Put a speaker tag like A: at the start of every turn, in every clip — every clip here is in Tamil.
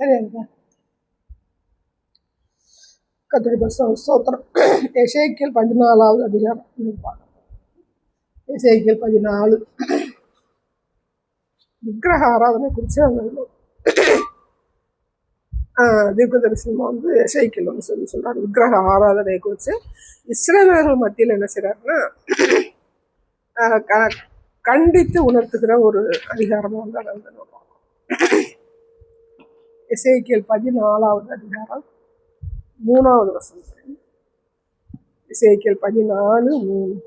A: சரியா கத்திரிக்காய் ஸ்தோத்திரம். எசேக்கியேல் 14வது அதிகாரம். எசேக்கியேல் 14 விக்கிரக ஆராதனை குறித்து அந்த தீர்க்க தரிசனமாக வந்து எசேக்கியேல் வந்து சொல்றாரு. விக்கிரக ஆராதனை குறித்து இஸ்ரவேலர்கள் மத்தியில் என்ன செய்யறாருன்னா கண்டித்து உணர்த்துகிற ஒரு அதிகாரமாக வந்து அதை வந்து நம்ம எசேக்கியேல் 14வது அதிகாரம் 3வது வசனம். எசேக்கியேல் 14:3.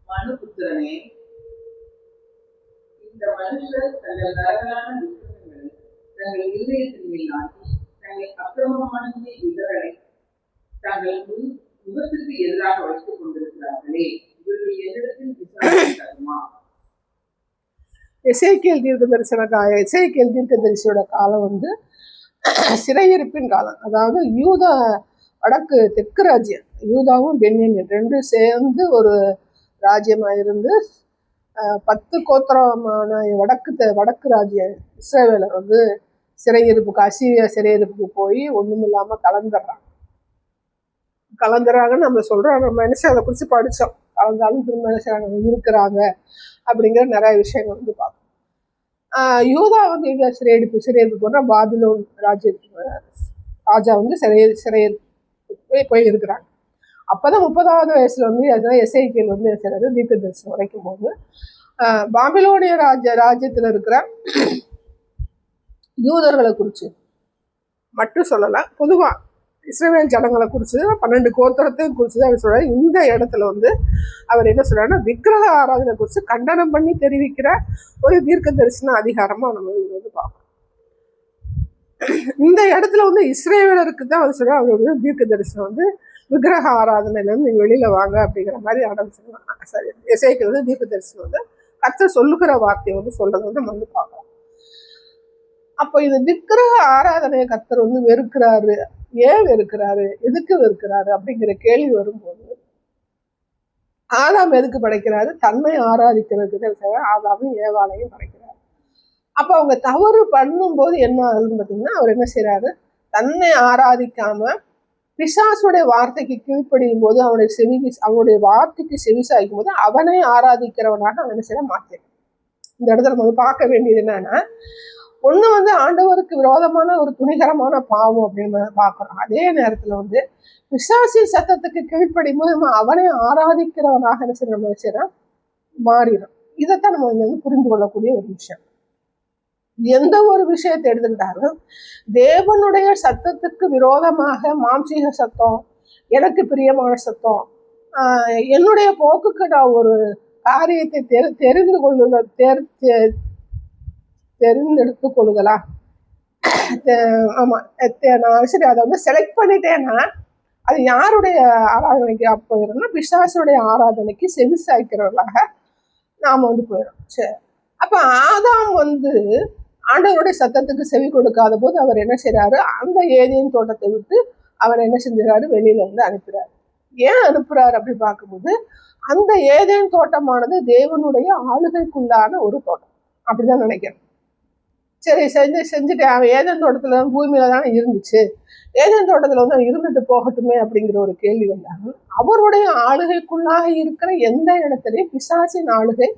B: மனுபுத்திரனே, இந்த மனுஷர் தங்கள் நரகலான விக்கிரகங்களை தங்கள் இருதயத்தின் மேல் நாட்டி தங்கள் அக்கிரமமான இதழை தங்கள் முகத்திற்கு எதிராக வைத்துக் கொண்டிருக்கிறார்களே, இவர்கள் என்னிடத்தில் விசாரணை தருமா?
A: எசேக்கியேல் தீர்க்க தரிசியோட காலம் வந்து சிறையிருப்பின் காலம். அதாவது யூதா வடக்கு தெற்கு ராஜ்யம், யூதாவும் பென்யமீன் ரெண்டும் சேர்ந்து ஒரு ராஜ்யமாக இருந்து 10 கோத்திரமான வடக்கு ராஜ்யம் இஸ்ரவேலர் வந்து சிறையிருப்புக்கு, அசீரியா சிறையிருப்புக்கு போய் ஒன்றும் இல்லாமல் கலந்துறாங்கன்னு நம்ம சொல்கிறோம். நம்ம மனுஷன் அதை குறித்து படித்தோம். கலந்தாலும் திரும்ப மனுஷன் இருக்கிறாங்க அப்படிங்கிற நிறைய விஷயங்கள் வந்து பார்க்கணும். யூதா வந்து எங்கே சிறையிருப்பு போனால் பாபிலோன் ராஜா வந்து சிறையிருப்பு போய் இருக்கிறாங்க. அப்போதான் 30வது வயசுல வந்து எசேக்கியேல் வந்து செய்றாரு, தீர்க்க தரிசனம் உரைக்கும் போது பாபிலோனிய ராஜ்யத்தில் இருக்கிற யூதர்களை குறித்து மட்டும் சொல்லலாம், பொதுவாக இஸ்ரவேல் ஜனங்களை குறித்து 12 கோத்திரத்தையும் குறித்து அவர் சொல்றாரு. இந்த இடத்துல வந்து அவர் என்ன சொல்றாருன்னா விக்கிரக ஆராதனை குறித்து கண்டனம் பண்ணி தெரிவிக்கிற ஒரு தீர்க்க தரிசன அதிகாரமா நம்ம வந்து பார்க்கணும். இந்த இடத்துல வந்து இஸ்ரவேலருக்கு தான் அவர் சொல்றாரு, அவர் வந்து தீர்க்க தரிசனம் வந்து விக்கிரக ஆராதனையிலேருந்து நீங்கள் வெளியில வாங்க அப்படிங்கிற மாதிரி ஆரம்பிச்சிருவாங்க. சரி, எசேக்கியேல் வந்து தீர்க்க தரிசனம் வந்து கர்த்தர் சொல்லுகிற வார்த்தையை வந்து சொல்றது வந்து நம்ம வந்து பார்க்கலாம். அப்போ இந்த விக்கிரக ஆராதனையை கர்த்தர் வந்து வெறுக்கிறாரு. ஏன் வெறுக்கிறாரு, எதுக்கு வெறுக்கிறாரு அப்படிங்கிற கேள்வி வரும்போது, ஆதாம் எதுக்கு படைக்கிறாரு? தன்னை ஆராதிக்கிறதுக்கு ஆதாமும் ஏவாளையும் படைக்கிறாரு. அப்போ அவங்க தவறு பண்ணும்போது என்ன ஆகுதுன்னு பார்த்தீங்கன்னா, அவர் என்ன செய்யறாரு, தன்னை ஆராதிக்காம பிசாசுடைய வார்த்தைக்கு கீழ்ப்படியும் போது, அவனுடைய வார்த்தைக்கு செவிசாய்க்கும் போது அவனை ஆராதிக்கிறவனாக அவன் என்ன செய்ய மாட்டேன். இந்த இடத்துல நம்ம பார்க்க வேண்டியது என்னன்னா, ஒண்ணு வந்து ஆண்டவருக்கு விரோதமான ஒரு துணிகரமான பாவம் அப்படின்னு பார்க்கிறோம். அதே நேரத்துல வந்து பிசாசின் சத்தத்துக்கு கீழ்ப்படியும் போது நம்ம அவனை ஆராதிக்கிறவனாக என்ன செய்ய நம்ம செய்யறோம், மாறிடும். இதைத்தான் நம்ம இங்க வந்து புரிந்து கொள்ளக்கூடிய ஒரு விஷயம். எந்த ஒரு விஷயத்தை எடுத்துக்கிட்டாலும் தேவனுடைய சத்தத்துக்கு விரோதமாக மாம்சீக சத்தம், எனக்கு பிரியமான சத்தம், என்னுடைய போக்குக்கு நான் ஒரு காரியத்தை தெரிந்தெடுத்து கொள்ளுதலா, ஆமா நான் சரி அதை வந்து செலக்ட் பண்ணிட்டேன்னா அது யாருடைய ஆராதனைக்கு போயிடும்னா பிசாசுடைய ஆராதனைக்கு செவிசாய்க்கிறவர்களாக நாம வந்து போயிடும். சரி, அப்ப ஆதாம் வந்து ஆண்டவருடைய சத்தத்துக்கு செவி கொடுக்காத போது அவர் என்ன செய்யறாரு, அந்த ஏதேன் தோட்டத்தை விட்டு அவர் என்ன செஞ்சாரு, வெளியில வந்து அனுப்புறாரு. ஏன் அனுப்புறாரு அப்படி பார்க்கும்போது, அந்த ஏதேன் தோட்டமானது தேவனுடைய ஆளுகைக்குள்ளான ஒரு தோட்டம் அப்படிதான் நினைக்கிறேன். சரி, செஞ்சுட்டேன், அவன் ஏதேன் தோட்டத்துல பூமியில தானே இருந்துச்சு, ஏதேன் தோட்டத்துல வந்து அவன் இருந்துட்டு போகட்டுமே அப்படிங்கிற ஒரு கேள்வி வந்தாலும், அவருடைய ஆளுகைக்குள்ளாக இருக்கிற எந்த இடத்துலையும் பிசாசின் ஆளுகை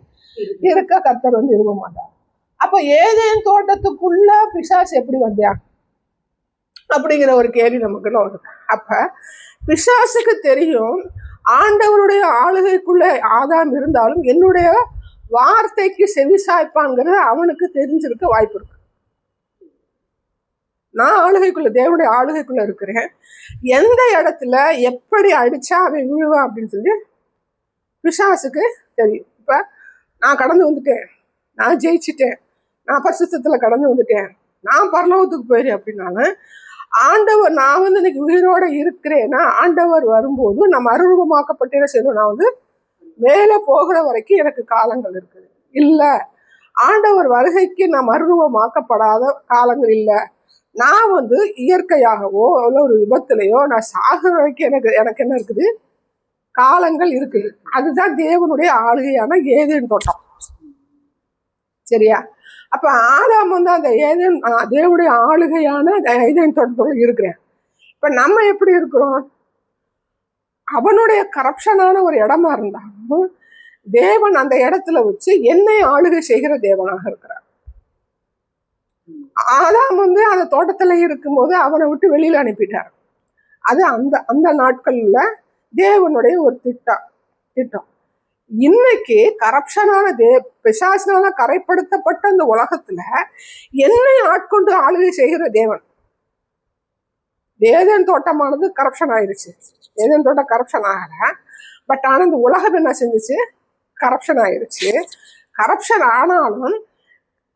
A: இருக்க கர்த்தர் வந்து விரும்ப மாட்டார். அப்ப ஏதேன் தோட்டத்துக்குள்ள பிசாசு எப்படி வந்தியா அப்படிங்கிற ஒரு கேள்வி நமக்குள்ள வருது. அப்ப பிசாசுக்கு தெரியும் ஆண்டவருடைய ஆளுகைக்குள்ள ஆதாம் இருந்தாலும் என்னுடைய வார்த்தைக்கு செவிசாய்ப்பாங்கிறது அவனுக்கு தெரிஞ்சிருக்க வாய்ப்பு இருக்கு. நான் ஆளுகைக்குள்ள, தேவனுடைய ஆளுகைக்குள்ள இருக்கிறேன், எந்த இடத்துல எப்படி அடிச்சா அவன் விழுவான் அப்படின்னு சொல்லி பிசாசுக்கு தெரியும். இப்ப நான் கடந்து வந்துட்டேன், நான் ஜெயிச்சுட்டேன், நான் பரிசுத்தத்துல கடந்து வந்துட்டேன், நான் பரலோகத்துக்கு போயிடுறேன் அப்படின்னாலும் ஆண்டவர், நான் வந்து இன்னைக்கு உயிரோட இருக்கிறேன்னா ஆண்டவர் வரும்போது நம்ம அருவமாக்கப்பட்டு என்ன செய்யணும், நான் வந்து மேலே போகிற வரைக்கும் எனக்கு காலங்கள் இருக்குது. இல்லை ஆண்டவர் வருகைக்கு நான் மறுரூபமாக்கப்படாத காலங்கள் இல்லை. நான் இயற்கையாகவோ இல்லை ஒரு விபத்துலையோ நான் சாகுற வரைக்கும் எனக்கு என்ன இருக்குது, காலங்கள் இருக்குது. அதுதான் தேவனுடைய ஆளுகையான ஏதேன் தோட்டம். சரியா? அப்ப ஆதாம் அந்த ஏதேன் தேவனுடைய ஆளுகையான ஏதேன் தோட்டத்தோட இருக்கிறேன். இப்ப நம்ம எப்படி இருக்கிறோம்? அவனுடைய கரப்ஷனான ஒரு இடமா இருந்தாலும் தேவன் அந்த இடத்துல வச்சு என்னை ஆளுகை செய்கிற தேவனாக இருக்கிறார். ஆதாம் அந்த தோட்டத்துல இருக்கும்போது அவனை விட்டு வெளியில அனுப்பிட்டார். அது அந்த அந்த நாட்கள்ல தேவனுடைய ஒரு திட்டம். இன்னைக்கு கரப்ஷனான பிசாசினால கரைப்படுத்தப்பட்ட அந்த உலகத்துல என்னை ஆட்கொண்டு ஆளுகை செய்கிற தேவன். ஏதேன் தோட்டமானது கரப்ஷன் ஆயிடுச்சு. ஏதேன் தோட்டம் கரப்ஷன் ஆகல. பட் ஆனா இந்த உலகம் என்ன செஞ்சுச்சு? கரப்ஷன் ஆயிடுச்சு. கரப்ஷன் ஆனாலும்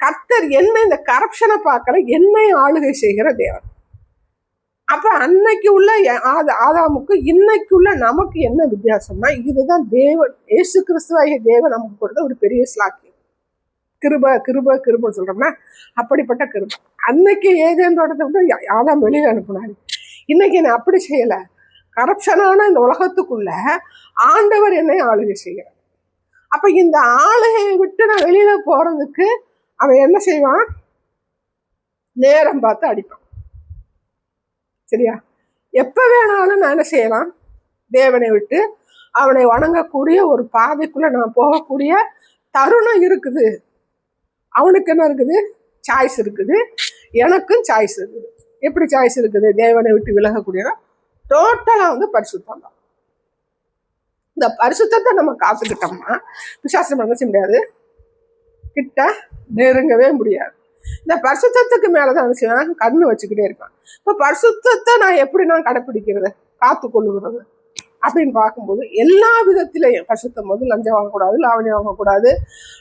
A: கர்த்தர் என்ன இந்த கரப்ஷனை பார்க்கல, என்னை ஆளுகை செய்கிற தேவன். அப்ப அன்னைக்கு உள்ள ஆதாமுக்கு இன்னைக்கு உள்ள நமக்கு என்ன வித்தியாசம்னா, இதுதான் தேவன் இயேசு கிறிஸ்துவாகிய தேவன் நமக்கு கொடுத்த ஒரு பெரிய ஸ்லாக்கியம். கிருப சொல்றோம்னா அப்படிப்பட்ட கிருபை. அன்னைக்கு ஏதேன் தோட்டத்தை விட்டு ஆதாம் வெளியில அனுப்புனாரு. இன்னைக்கு என்ன அப்படி செய்யல. கரப்ஷனான இந்த உலகத்துக்குள்ள ஆண்டவர் என்னை ஆளுகை செய்கிறார். அப்ப இந்த ஆளுகையை விட்டு நான் வெளியில போறதுக்கு அவன் என்ன செய்வான்? நேரம் பார்த்து அடிப்பான். சரியா? எப்ப வேணாலும் நான் என்ன செய்யலாம்? தேவனை விட்டு அவனை வணங்கக்கூடிய ஒரு பாதைக்குள்ள நான் போகக்கூடிய தருணம் இருக்குது. அவனுக்கு என்ன இருக்குது? சாய்ஸ் இருக்குது. எனக்கும் சாய்ஸ் இருக்குது. எப்படி சாய்ஸ் இருக்குது? தேவனை விட்டு விலகக்கூடிய டோட்டலா பரிசுத்தம் தான். இந்த பரிசுத்தத்தை நம்ம காத்துக்கிட்டோம்னா பிசாசம் என்ன செய்ய முடியாது, கிட்ட நெருங்கவே முடியாது. இந்த பரிசுத்தத்துக்கு மேலதான் செய்வேன், கண்ணு வச்சுக்கிட்டே இருப்பேன். இப்போ பரிசுத்தத்தை நான் எப்படி கடைப்பிடிக்கிறது, காத்து கொள்ளுகிறது அப்படின்னு பார்க்கும்போது எல்லா விதத்திலையும் பரிசுத்தம் லஞ்சம் வாங்கக்கூடாது, லாவணி வாங்கக்கூடாது,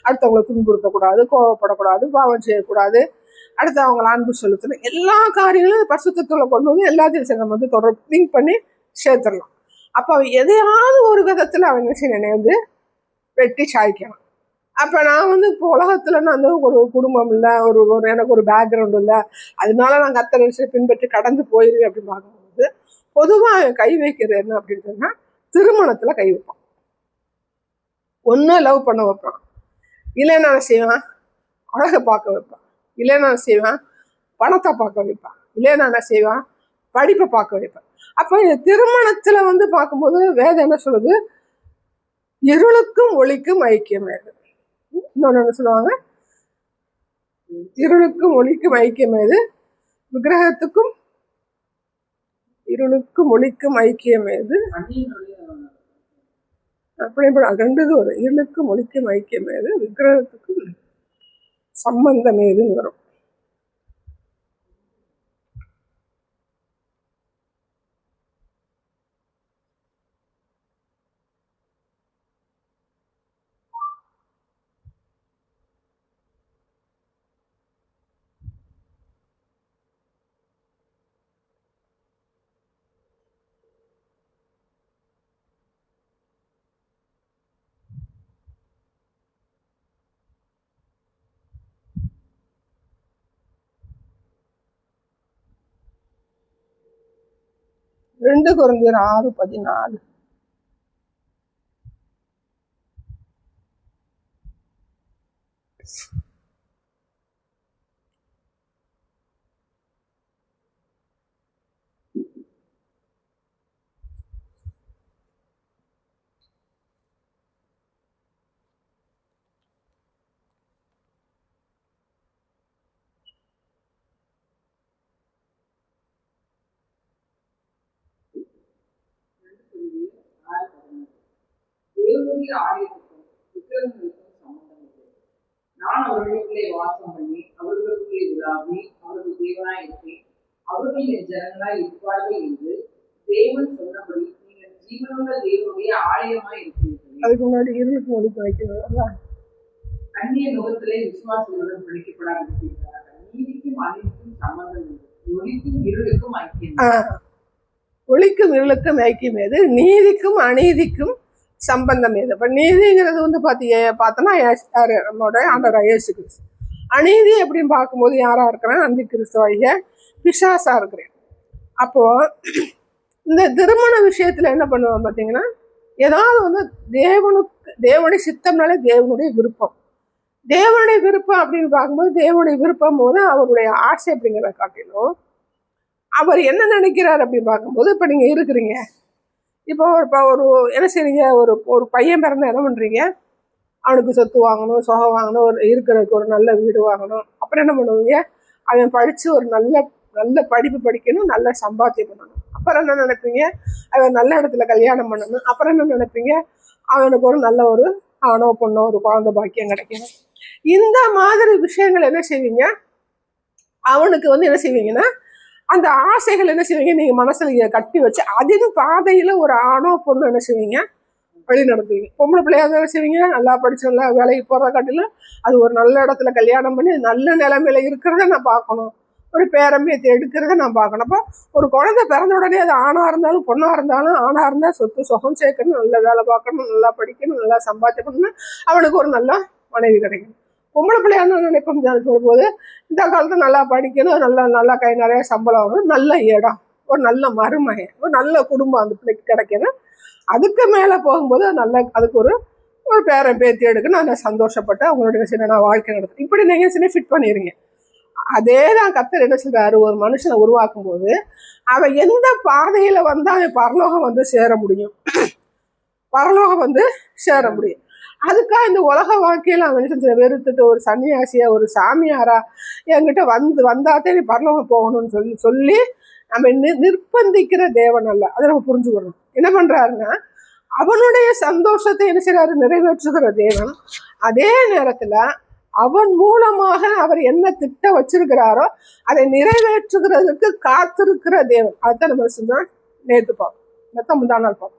A: அடுத்தவங்களை துன்புறுத்தக்கூடாது, கோவப்படக்கூடாது, பாவம் செய்யக்கூடாது, அடுத்து அவங்களை அன்பு செலுத்தணும். எல்லா காரியங்களும் பரிசுத்தத்துல கொண்டு எல்லாத்தையும் நம்ம தொடர்பு லிங்க் பண்ணி சேர்த்துடலாம். அப்போ அவன் எதையாவது ஒரு விதத்துல அவன் என்னை வெட்டி சாய்க்கணும். அப்போ நான் இப்போ உலகத்துல நான் ஒரு குடும்பம் இல்லை, ஒரு எனக்கு ஒரு பேக்ரவுண்ட் இல்லை, அதனால நான் கர்த்தர் விஷயம் பின்பற்றி கடந்து போயிருவேன் அப்படின்னு பார்க்கும்போது பொதுவாக கை வைக்கிறது என்ன அப்படின்னு சொன்னா, திருமணத்துல கை வைப்பான். ஒன்னு லவ் பண்ண வைப்பான், இல்லைன்னா நான் செய்வான் அழகை பார்க்க வைப்பான், இல்லைன்னா நான் செய்வான் பணத்தை பார்க்க வைப்பான், இல்லைன்னா நான் செய்வான் படிப்பை பார்க்க வைப்பேன். அப்போ இந்த திருமணத்துல பார்க்கும்போது வேதம் என்ன சொல்லுது? இருளுக்கும் ஒளிக்கும் ஐக்கியம். இன்னொன்னு என்ன சொல்லுவாங்க? இருளுக்கும் ஒளிக்கும் ஐக்கியம் ஏது? விக்கிரகத்துக்கும் இருளுக்கும் ஒளிக்கும் ஐக்கியம் ஏது? அப்படி ரெண்டு வரும். இருளுக்கும் ஒளிக்கும் ஐக்கியம் ஏது? விக்கிரகத்துக்கும் சம்பந்தம் ஏதுன்னு வரும். ரெண்டு கொரிந்தியர் 6:14.
B: தேவனுடைய ஆலயத்துக்கும் விக்கிரகங்களுக்கும் சம்பந்தம் இல்லை. நான் அவர்களுக்குள்ளே வாசம் பண்ணி அவர்களுக்குள்ளே உலாவி அவர்கள் தேவனாய் இருப்பேன், அவர்கள் என் ஜனங்களாய் இருப்பார்கள் என்று தேவன் சொன்னபடி நீங்கள் ஜீவனுள்ள தேவனுடைய ஆலயமாய் இருக்கிறீர்கள்.
A: அதுக்கு முன்னாடி இருளுக்கு ஒளிக்கு வைக்கணும்.
B: அந்நிய முகத்திலே விசுவாசிகளுடன் பிடிக்கப்படாதிருக்கிறார்கள். நீதிக்கும் அநீதிக்கும் சம்பந்தம் இல்லை. ஒளிக்கும் இருளுக்கும் ஐக்கியம்.
A: ஒளிக்கும் இருளுக்கும் ஐக்கியம் ஏது? நீதிக்கும் அநீதிக்கும் சம்பந்தம் எது? இப்ப நீதிங்கிறது வந்து பார்த்தோன்னா யாரு? நம்மளோட ஆண்டவர் இயேசு கிறிஸ்து. அநீதி அப்படின்னு பார்க்கும்போது யாரா இருக்கிறேன்? அந்தி கிறிஸ்துவாகிய பிசாசா இருக்கிறேன். அப்போ இந்த திருமண விஷயத்துல என்ன பண்ணுவோம் பார்த்தீங்கன்னா, ஏதாவது வந்து தேவனுடைய சித்தம்னாலே தேவனுடைய விருப்பம். தேவனுடைய விருப்பம் அப்படின்னு பார்க்கும்போது தேவனுடைய விருப்பம் போது அவருடைய ஆசை அப்படிங்கிறத காட்டிலும் அவர் என்ன நினைக்கிறார் அப்படின்னு பார்க்கும்போது, இப்போ நீங்க இருக்கிறீங்க, இப்போ ஒரு என்ன செய்றீங்க, ஒரு பையன் பிறந்த என்ன பண்றீங்க, அவனுக்கு சொத்து வாங்கணும், சொகம் வாங்கணும், ஒரு இருக்கிறதுக்கு ஒரு நல்ல வீடு வாங்கணும். அப்புறம் என்ன பண்ணுவீங்க, அவன் படிச்சு ஒரு நல்ல நல்ல படிப்பு படிக்கணும், நல்ல சம்பாத்தியம் பண்ணணும். அப்புறம் என்ன நினைப்பீங்க, அவன் நல்ல இடத்துல கல்யாணம் பண்ணணும். அப்புறம் என்ன நினைப்பீங்க, அவனுக்கு ஒரு நல்ல ஒரு ஆணோ பொண்ணோ ஒரு குழந்தை பாக்கியம் கிடைக்கணும். இந்த மாதிரி விஷயங்கள் என்ன செய்வீங்க, அவனுக்கு வந்து என்ன செய்வீங்கன்னா அந்த ஆசைகள் என்ன செய்வீங்க, நீங்க மனசுல கட்டி வச்சு அதின் பாதையில ஒரு ஆணோ பொண்ணு என்ன செய்வீங்க, வழி நடத்துவீங்க. பொம்பளை பிள்ளையாக என்ன செய்வீங்க, நல்லா படிச்சு நல்லா வேலைக்கு போறத காட்டிலும் அது ஒரு நல்ல இடத்துல கல்யாணம் பண்ணி நல்ல நிலைமையில இருக்கிறத நான் பார்க்கணும், ஒரு பேரம்பேத்தி எடுக்கிறத நான் பார்க்கணும். அப்போ ஒரு குழந்தை பிறந்த உடனே அது ஆணா இருந்தாலும் பொண்ணா இருந்தாலும், ஆணா இருந்தால் சொத்து சுகம் சேர்க்கணும், நல்ல வேலை பார்க்கணும், நல்லா படிக்கணும், நல்லா சம்பாதிக்கணும்னு அவனுக்கு ஒரு நல்ல மனைவி கிடைக்கணும். பொம்பளை பிள்ளையான நினைப்போம் சொல்லும்போது இந்த காலத்தில் நல்லா படிக்கணும், நல்லா நல்லா கை நிறைய சம்பளம் வரும், நல்ல இடம், ஒரு நல்ல மருமகன், ஒரு நல்ல குடும்பம் அந்த பிள்ளைக்கு கிடைக்கணும். அதுக்கு மேலே போகும்போது நல்ல அதுக்கு ஒரு ஒரு பேரன் பேத்தி எடுக்கணும், நான் சந்தோஷப்பட்டு அவங்களுடைய சின்ன வாழ்க்கை நடத்தும். இப்படி நீங்கள் சின்ன ஃபிட் பண்ணிடுங்க. அதே தான் கர்த்தர் என்ன சொல்றாரு, ஒரு மனுஷனை உருவாக்கும் போது அவன் எந்த பாதையில வந்து அவன் பரலோகம் வந்து சேர முடியும், பரலோகம் வந்து சேர முடியும். அதுக்காக இந்த உலக வாழ்க்கையில அவன் என்ன வெறுத்துட்டு ஒரு சன்னியாசியா ஒரு சாமியாரா என்கிட்ட வந்தாத்தே நீ பரலோகம் போகணும்னு சொல்லி நம்ம நிர்பந்திக்கிற தேவன் அல்ல. அதை நம்ம புரிஞ்சுக்கணும். என்ன பண்றாருன்னா, அவனுடைய சந்தோஷத்தை என்ன செய்யறாரு, நிறைவேற்றுகிற தேவன். அதே நேரத்துல அவன் மூலமாக அவர் என்ன திட்டம் வச்சிருக்கிறாரோ அதை நிறைவேற்றுகிறதுக்கு காத்திருக்கிற தேவன். அதுதான் நம்ம செஞ்சோம் நேற்று பார்ப்போம், முந்தா நாள் பார்ப்போம்.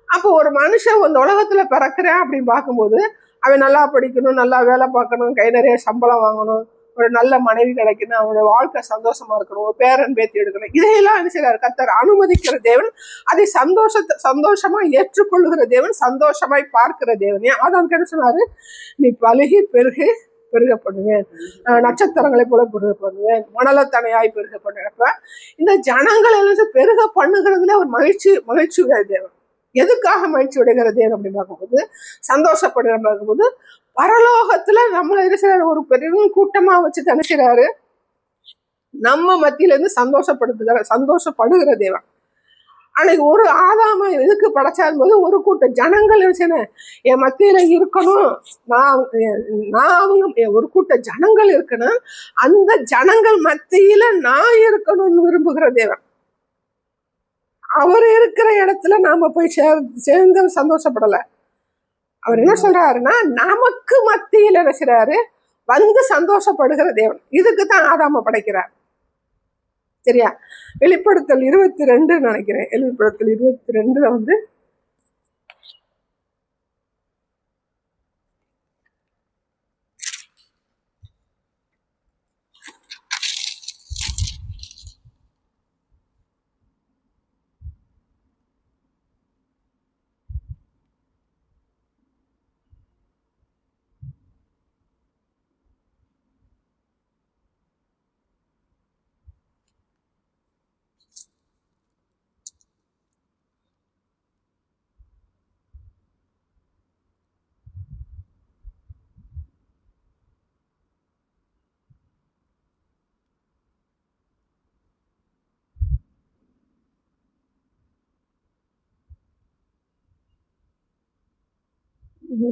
A: அப்போ ஒரு மனுஷன் இந்த உலகத்துல பிறக்கிறேன் அப்படின்னு பார்க்கும்போது அவன் நல்லா படிக்கணும், நல்லா வேலை பார்க்கணும், கை நிறைய சம்பளம் வாங்கணும், ஒரு நல்ல மனைவி கிடைக்கணும், அவனுடைய வாழ்க்கை சந்தோஷமா இருக்கணும், ஒரு பேரன் பேத்தி எடுக்கணும். இதையெல்லாம் என்ன செய்யறாரு, கர்த்தர் அனுமதிக்கிற தேவன். அதை சந்தோஷமா ஏற்றுக்கொள்ளுகிற தேவன், சந்தோஷமாய் பார்க்கிற தேவன். ஆதாம் என்ன சொன்னாரு, நீ பழுகி பெருக பண்ணுவேன், நட்சத்திரங்களை போல பெருக பண்ணுவேன், மணலத்தனையாய் பெருக பண்ணுவேன். இந்த ஜனங்கள் எல்லாம் பெருக பண்ணுகிறதுல ஒரு மகிழ்ச்சியுடைய தேவன். எதுக்காக மகிழ்ச்சி உடைகிறது அப்படின்னு பார்க்கும்போது, சந்தோஷப்படுகிற பார்க்கும்போது, பரலோகத்துல நம்மள இருக்கிற ஒரு பெரிய கூட்டமா வச்சு தனிக்கிறாரு, நம்ம மத்தியில இருந்து சந்தோஷப்படுகிற தேவன். அன்னைக்கு ஒரு ஆதாம எதுக்கு படைச்சாரும் போது ஒரு கூட்டம் ஜனங்கள் என் மத்தியில இருக்கணும், நான் அவங்க ஒரு கூட்ட ஜனங்கள் இருக்கணும், அந்த ஜனங்கள் மத்தியில நான் இருக்கணும்னு விரும்புகிற தேவன். அவர் இருக்கிற இடத்துல நாம போய் சேர்ந்து சந்தோஷப்படல. அவர் என்ன சொல்றாருன்னா, நமக்கு மத்தியில் என்ன செய்றாரு, வந்து சந்தோஷப்படுகிற தேவன். இதுக்கு தான் ஆதாம படைக்கிறார். சரியா? வெளிப்படுத்தல் 22 நினைக்கிறேன். வெளிப்படுத்தல் 22 வந்து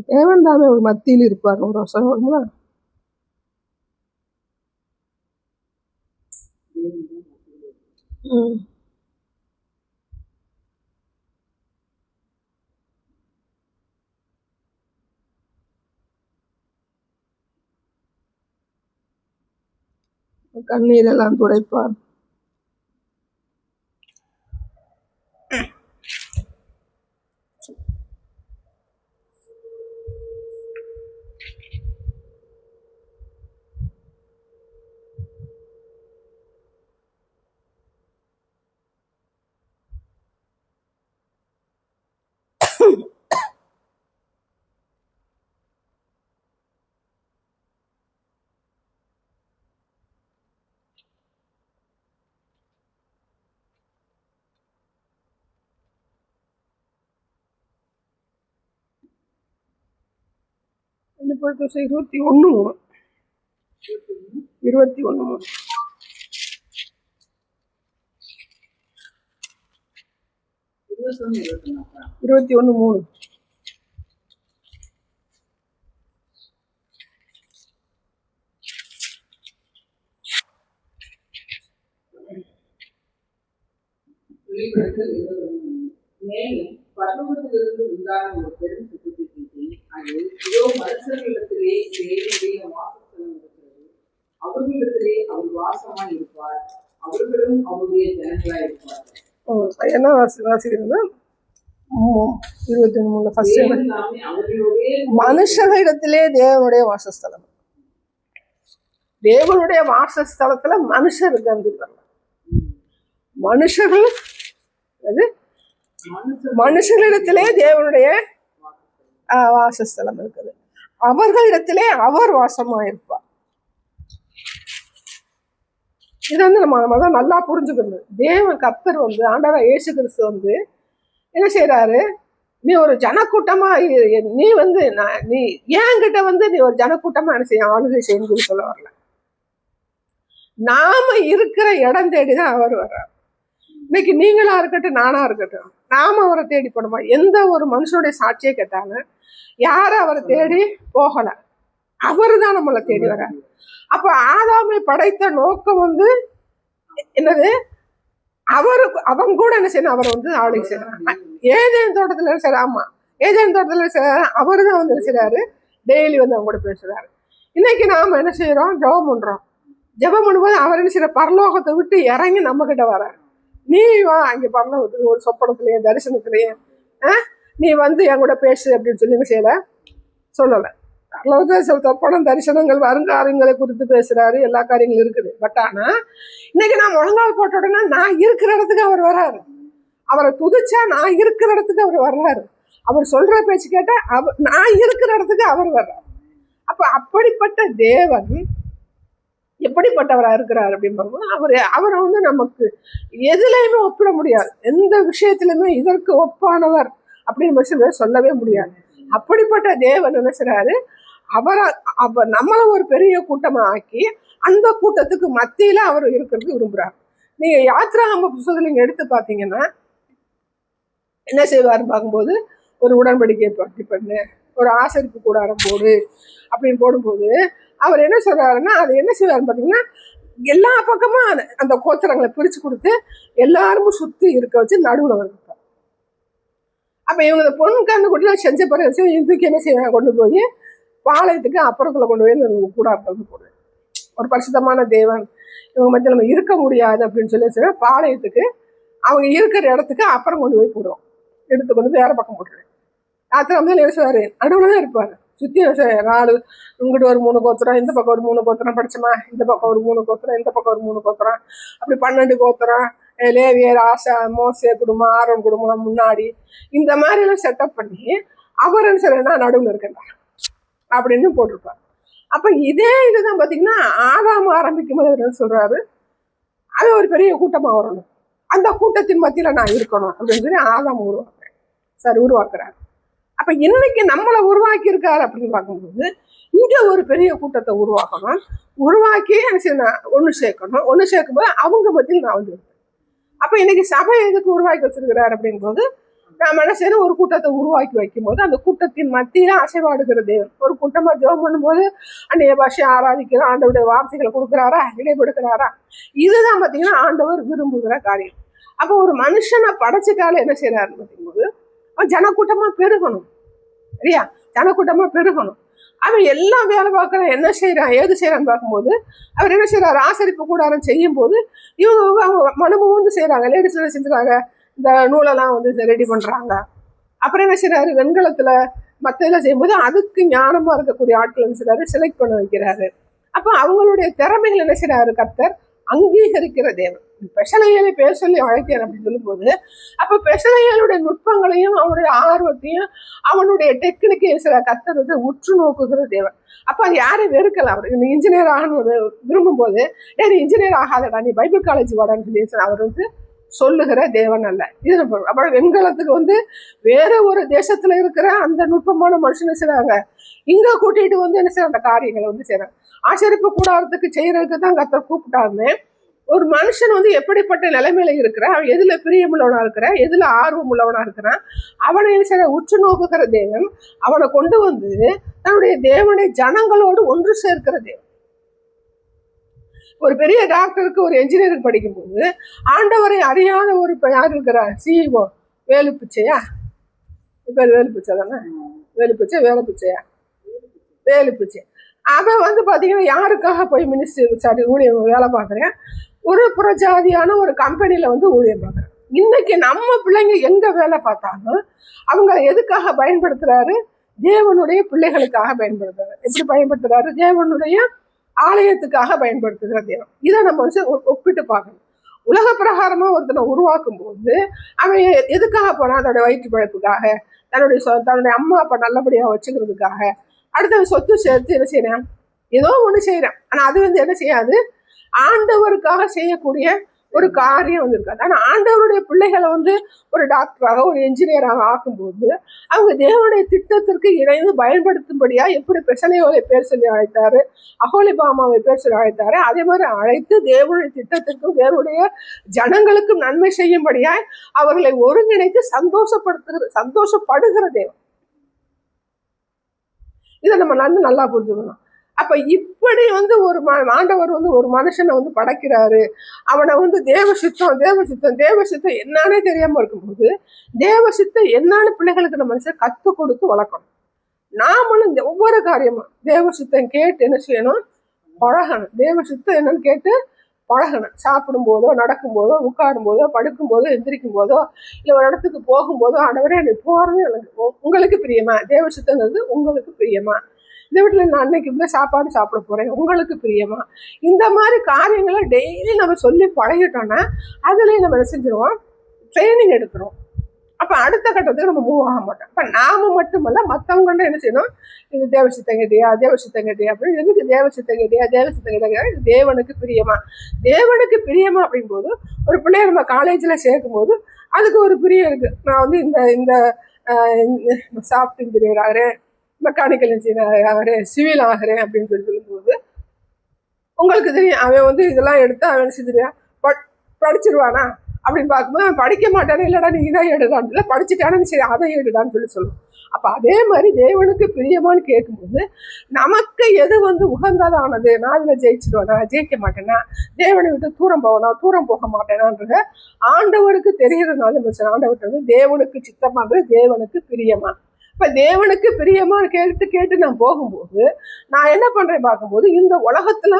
A: தேவன் தானே ஒரு மத்தியில் இருப்பார். ஒரு வருஷம் கண்ணீரெல்லாம் துடைப்பார். 21:3 21:3 21:3
B: வெளிப்படுத்தல் 21. மேலும் பரலோகத்திலிருந்து உண்டான ஒரு பெரும் சத்தத்தை கேட்டேன். அது இதோ மனுஷர்களிடத்திலே தேவனுடைய வாசஸ்தலம் இருக்கிறது. அவர்களிடத்திலே அவர் வாசமாய் இருப்பார். அவர்களும் அவருடைய ஜனங்களாய் இருப்பார்கள்.
A: என்ன வாசிக்கிறதுனா 23 மனுஷர்களிடத்திலே தேவனுடைய வாசஸ்தலம். தேவனுடைய வாசஸ்தலத்துல மனுஷர் இருக்காங்க. மனுஷர்கள் மனுஷர்களிடத்திலே தேவனுடைய வாசஸ்தலம் இருக்குது. அவர்களிடத்திலே அவர் வாசமாயிருப்பார். இதை நம்ம தான் நல்லா புரிஞ்சுக்கணும். தேவன் கர்த்தர் ஆண்டவராகிய இயேசு கிறிஸ்து என்ன செய்யறாரு, நீ ஒரு ஜனக்கூட்டமா நீ நீ என்கிட்ட நீ ஒரு ஜனக்கூட்டமா என்ன செய்ய ஆளுகை செய்யணும்னு சொல்ல வரல. நாம இருக்கிற இடம் தேடிதான் அவர் வர்றார். இன்னைக்கு நீங்களா இருக்கட்டும், நானா இருக்கட்டும், நாம அவரை தேடி போனோமா? எந்த ஒரு மனுஷனுடைய சாட்சியை கேட்டாலும் யாரும் அவரை தேடி போகல, அவரு தான் நம்மளை தேடி வர்றாரு. அப்ப ஆதாமை படைத்த நோக்கம் என்னது? அவங்க கூட என்ன செய்யணும், அவரை ஆளுகை செய்யறாங்க. ஏதேன் தோட்டத்துல சரி, ஆமா ஏதேன் தோட்டத்துல அவரு தான் என்ன செய்யறாரு, டெய்லி அவங்க கூட பேசுறாரு. இன்னைக்கு நாம என்ன செய்யறோம், ஜெபம் பண்றோம். ஜெபம் பண்ணும்போது அவர் என்ன செய்யற, பரலோகத்தை விட்டு இறங்கி நம்ம கிட்ட வர்றாரு. நீ வா அங்கே பரலோகத்துக்கு, ஒரு சொப்பனத்திலையும் தரிசனத்திலையும் நீ என் கூட பேசு அப்படின்னு சொல்லி என்ன செய்யல, சொல்லலை. பரலோகத்தில் சில சொப்பனம் தரிசனங்கள் வருங்காரியங்களை குறித்து பேசுறாரு, எல்லா காரியங்களும் இருக்குது. பட் ஆனா இன்னைக்கு நான் முழங்கால் போட்ட உடனே நான் இருக்கிற இடத்துக்கு அவர் வர்றாரு. அவரை துதிச்சா நான் இருக்கிற இடத்துக்கு அவர் வர்றாரு. அவர் சொல்ற பேச்சு கேட்டா நான் இருக்கிற இடத்துக்கு அவர் வர்றாரு. அப்ப அப்படிப்பட்ட தேவன் எப்படிப்பட்டவராக இருக்கிறார் அப்படின்போது அவரை நமக்கு எதுலையுமே ஒப்பிட முடியாது. எந்த விஷயத்திலுமே இதற்கு ஒப்பானவர் அப்படின்னு சொல்லவே முடியாது. அப்படிப்பட்ட தேவன் என்ன செய்றாரு, அவர் நம்மள ஒரு பெரிய கூட்டமா ஆக்கி அந்த கூட்டத்துக்கு மத்தியில அவர் இருக்கிறது விரும்புறாரு. நீங்க யாத்ராகம புத்தகத்துல நீங்க எடுத்து பாத்தீங்கன்னா என்ன செய்வாருன்னு பார்க்கும்போது, ஒரு உடன்படிக்கை பற்றி பண்ணு, ஒரு ஆசரிப்பு கூடாரம் போடு அப்படின்னு போடும்போது அவர் என்ன சொல்றாருன்னா, அது என்ன செய்வாருன்னு பார்த்தீங்கன்னா, எல்லா பக்கமும் அந்த கோத்திரங்களை பிரிச்சு கொடுத்து எல்லாரும் சுத்தி இருக்க வச்சு நடுவில் இருப்பார். அப்ப இவங்க இந்த பொன் கண்ணு கூட செஞ்ச பிறகு இதுக்கு என்ன செய்வாங்க, கொண்டு போய் பாளையத்துக்கு அப்புறத்துல கொண்டு போய் கூடாரத்தை போடுவேன். ஒரு பரிசுத்தமான தேவன் இவங்க மத்திய நம்ம இருக்க முடியாது அப்படின்னு சொல்லி பாளையத்துக்கு அவங்க இருக்கிற இடத்துக்கு அப்புறம் கொண்டு போய் போடுவோம், எடுத்து கொண்டு வேற பக்கம் போட்டுருவேன். ராத்திரி எழுசுவாரு, நடுவில் தான் இருப்பாரு. சுற்றி நாலு, இங்கிட்ட ஒரு 3 கோத்திரம், இந்த பக்கம் ஒரு 3 கோத்திரம் படிச்சோமா, இந்த பக்கம் ஒரு 3 கோத்திரம், இந்த பக்கம் ஒரு 3 கோத்திரம், அப்படி 12 கோத்திரம், லேவியர், ஆசா, மோசே குடும்பம், ஆரோன் குடும்பம் முன்னாடி இந்த மாதிரி எல்லாம் செட்டப் பண்ணி அவர் என்ன சொல்றா, நடுவில் இருக்கா அப்படின்னு போட்டிருப்பார். அப்ப இதே இதுதான் பாத்தீங்கன்னா ஆதாம ஆரம்பிக்கும் போது என்ன சொல்றாரு, அது ஒரு பெரிய கூட்டமா வரணும், அந்த கூட்டத்தின் மத்தியில நான் இருக்கணும் அப்படின்னு சொல்லி ஆதாம உருவாக்குறாரு. அப்ப இன்னைக்கு நம்மளை உருவாக்கி இருக்காரு அப்படின்னு பார்க்கும்போது, இங்க ஒரு பெரிய கூட்டத்தை உருவாக்கணும், உருவாக்கி ஒண்ணு சேர்க்கணும், ஒண்ணு சேர்க்கும் போது அவங்க மத்தியில் நான் இருப்பேன். அப்ப இன்னைக்கு சபை எதுக்கு உருவாக்கி வச்சிருக்கிறாரு அப்படிங்கும்போது, நாம என்ன செய்யணும், ஒரு கூட்டத்தை உருவாக்கி வைக்கும் போது அந்த கூட்டத்தின் மத்தியில அசைவாடுகிற தேவன். ஒரு கூட்டமா ஜெபம் பண்ணும்போது அன்னைய பாஷையை ஆராதிக்கிறோம், ஆண்டவருடைய வார்த்தைகளை கொடுக்குறாரா, இடைப்படுக்கிறாரா, இதுதான் பாத்தீங்கன்னா ஆண்டவர் விரும்புகிற காரியம். அப்போ ஒரு மனுஷனை படைச்சுக்கால என்ன செய்யறாருன்னு பார்க்கும்போது, ஜனக்கூட்டமா பெருகணும் இல்லையா, ஜனக்கூட்டமா பெருகணும். அவன் எல்லாம் வேலை பார்க்கறான், என்ன செய்யறான் ஏது செய்யறான்னு பார்க்கும்போது அவர் என்ன செய்யறாரு, ஆசரிப்பு கூடாரம் செய்யும் போது இவங்க அவங்க மனமும் செய்யறாங்க. லேடிஸ் என்ன செஞ்சுறாங்க, இந்த நூலெல்லாம் ரெடி பண்றாங்க. அப்புறம் என்ன செய்யறாரு, வெண்கலத்துல மற்ற இதெல்லாம் செய்யும்போது அதுக்கு ஞானமா இருக்கக்கூடிய ஆட்கள் என்ன செய்யறாரு, செலக்ட் பண்ண வைக்கிறாரு. அப்ப அவங்களுடைய திறமைகள் என்ன செய்யறாரு, கர்த்தர் அங்கீகரிக்கிற தேவன். பெசலையலை பேர் சொல்லி அழைக்கிறார் அப்படின்னு சொல்லும் போது, அப்ப பெசலையலுடைய நுட்பங்களையும் அவனுடைய ஆர்வத்தையும் அவனுடைய டெக்னிக்கையும் சில கர்த்தர் உற்று நோக்குகிற தேவன். அப்ப அது யாரையும் வெறுக்கலாம். அவர் இன்ஜினியர் ஆகணும் விரும்பும் போது, நீ இன்ஜினியர் ஆகாதடா, நீ பைபிள் காலேஜ் வாடான்னு சொல்லி அவர் சொல்லுகிற தேவன் அல்ல. இது அப்புறம் வெண்கலத்துக்கு வந்து வேற ஒரு தேசத்துல இருக்கிற அந்த நுட்பமான மனுஷனை செய்றாங்க, இங்க கூட்டிட்டு வந்து என்ன செய்யற அந்த காரியங்களை வந்து செய்யறாங்க. ஆசரிப்பு கூடாரத்துக்கு செய்யறதுக்கு தான் கர்த்தர் கூப்பிட்டாருமே. ஒரு மனுஷன் வந்து எப்படிப்பட்ட நிலைமையில இருக்கிறான், அவன் எதுல பிரியமுள்ளவனா இருக்கிறான், எதுல ஆர்வம் உள்ளவனா இருக்கிறான், அவனை என்ன செய்ய உற்று நோக்குகிற தேவன், அவனை கொண்டு வந்து தன்னுடைய தேவனை ஜனங்களோடு ஒன்று சேர்க்கிற தேவன். ஒரு பெரிய டாக்டருக்கு ஒரு என்ஜினியருக்கு படிக்கும்போது ஆண்டவரை அறியாத ஒரு யார் இருக்கிறார், சிஇஓ வேலு பிச்சையா, இப்ப வேலு பிச்சை தானே, வேலு பிச்சை வேலை பிச்சையா, வேலு பிச்சை. அவன் வந்து பாத்தீங்கன்னா யாருக்காக போய் மினிஸ்டர் ஊழியம் வேலை பார்க்குறேன், ஒரு புறஜாதியான ஒரு கம்பெனியில வந்து ஊழியம் பார்க்குறேன். இன்னைக்கு நம்ம பிள்ளைங்க எங்க வேலை பார்த்தாலும் அவங்க எதுக்காக பயன்படுத்துறாரு, தேவனுடைய பிள்ளைகளுக்காக பயன்படுத்துறாரு. எப்படி பயன்படுத்துறாரு, தேவனுடைய ஆலயத்துக்காக பயன்படுத்துகிற தேவன். இதை நம்ம வந்து ஒப்பிட்டு பார்க்கணும். உலக பிரகாரமா ஒருத்தனை உருவாக்கும் போது அவன் எதுக்காக போனா, அதோட வயிற்று பழப்புக்காக, தன்னுடைய அம்மா அப்பா நல்லபடியா வச்சுக்கிறதுக்காக, அடுத்தவன் சொத்து சேர்த்து என்ன செய்யறான், ஏதோ ஒண்ணு செய்யறான். ஆனா அது வந்து என்ன செய்யாது, ஆண்டவருக்காக செய்யக்கூடிய ஒரு காரியம் வந்து இருக்காது. ஆனா ஆண்டவருடைய பிள்ளைகளை வந்து ஒரு டாக்டராக ஒரு என்ஜினியராக ஆக்கும்போது அவங்க தேவனுடைய திட்டத்திற்கு இணைந்து பயன்படுத்தும்படியா எப்படி பெசலேயோவை பேர் சொல்லி அழைத்தாரு, அகோலிபாமாவை பேர் சொல்லி அழைத்தாரு, அதே மாதிரி அழைத்து தேவனுடைய திட்டத்திற்கும் தேவனுடைய ஜனங்களுக்கும் நன்மை செய்யும்படியாய் அவர்களை ஒருங்கிணைத்து சந்தோஷப்படுகிற தேவன். இதை நம்ம நல்லா புரிஞ்சுக்கணும். அப்ப இப்படி வந்து ஒரு ஆண்டவர் வந்து ஒரு மனுஷனை வந்து படைக்கிறாரு, அவனை வந்து தேவசித்தம் என்னன்னே தெரியாம இருக்கும்போது தேவசித்தம் என்னன்னு பிள்ளைகளுக்கு நம்ம மனுஷன் கத்து கொடுத்து வளர்க்கணும். நாமளும் ஒவ்வொரு காரியமும் தேவசித்தம் கேட்டு என்ன செய்யணும், பழகணும். தேவசித்தம் என்னன்னு கேட்டு பழகணும். சாப்பிடும் போதோ, நடக்கும் போதோ, உட்காரும் போதோ, படுக்கும் போதோ, எந்திரிக்கும் போதோ, இல்லை ஒரு இடத்துக்கு போகும்போதோ, ஆண்டவரே எனக்கு போறது எனக்கு உங்களுக்கு பிரியமா, தேவசித்தங்கிறது உங்களுக்கு பிரியமா, இந்த வீட்டில் நான் அன்னைக்கு இந்த சாப்பாடு சாப்பிட போறேன் உங்களுக்கு பிரியமா, இந்த மாதிரி காரியங்களை டெய்லி நம்ம சொல்லி பழகிட்டோம்னா அதுலேயும் நம்ம என்ன செஞ்சிருவோம், ட்ரைனிங் எடுக்கிறோம். அப்போ அடுத்த கட்டத்துக்கு நம்ம மூவ் ஆக மாட்டோம். இப்போ நாம மட்டுமல்ல மற்றவங்கள்ட்ட என்ன செய்யணும், இது தேவசித்தம் கேட்டியா அப்படின்னு, எதுக்கு தேவசித்தம் கேட்டியா, இது தேவனுக்கு பிரியமா. தேவனுக்கு பிரியமா அப்படிங்கும்போது ஒரு பிள்ளைய நம்ம காலேஜில் சேர்க்கும் போது அதுக்கு ஒரு பிரியம் இருக்கு. நான் வந்து இந்த சாஃப்ட் இன்ஜினியர் ஆகிறேன், மெக்கானிக்கல் இன்ஜினியர் ஆகிறேன், சிவில் ஆகிறேன் அப்படின்னு சொல்லும்போது உங்களுக்கு தெரியும் அவன் வந்து இதெல்லாம் எடுத்து அவன் செஞ்சிருவான், படிச்சிருவானா அப்படின்னு பார்க்கும்போது அவன் படிக்க மாட்டானே, இல்லைடா நீ இதை எடுடான்னு, இல்லை படிச்சுட்டானு சரி அதை எடுடான்னு சொல்லுவோம். அப்போ அதே மாதிரி தேவனுக்கு பிரியமானு கேட்கும்போது நமக்கு எது வந்து உகந்ததானது, நான் அதில் ஜெயிச்சிடுவேனா ஜெயிக்க மாட்டேனா, தேவனை விட்டு தூரம் போக மாட்டேனான்றத ஆண்டவருக்கு தெரிகிறதுனால ஆண்டவர்கிட்ட வந்து தேவனுக்கு சித்தமானது, தேவனுக்கு பிரியமா. இப்போ தேவனுக்கு பிரியமானு கேட்டு நான் போகும்போது நான் என்ன பண்றேன் பார்க்கும்போது இந்த உலகத்துல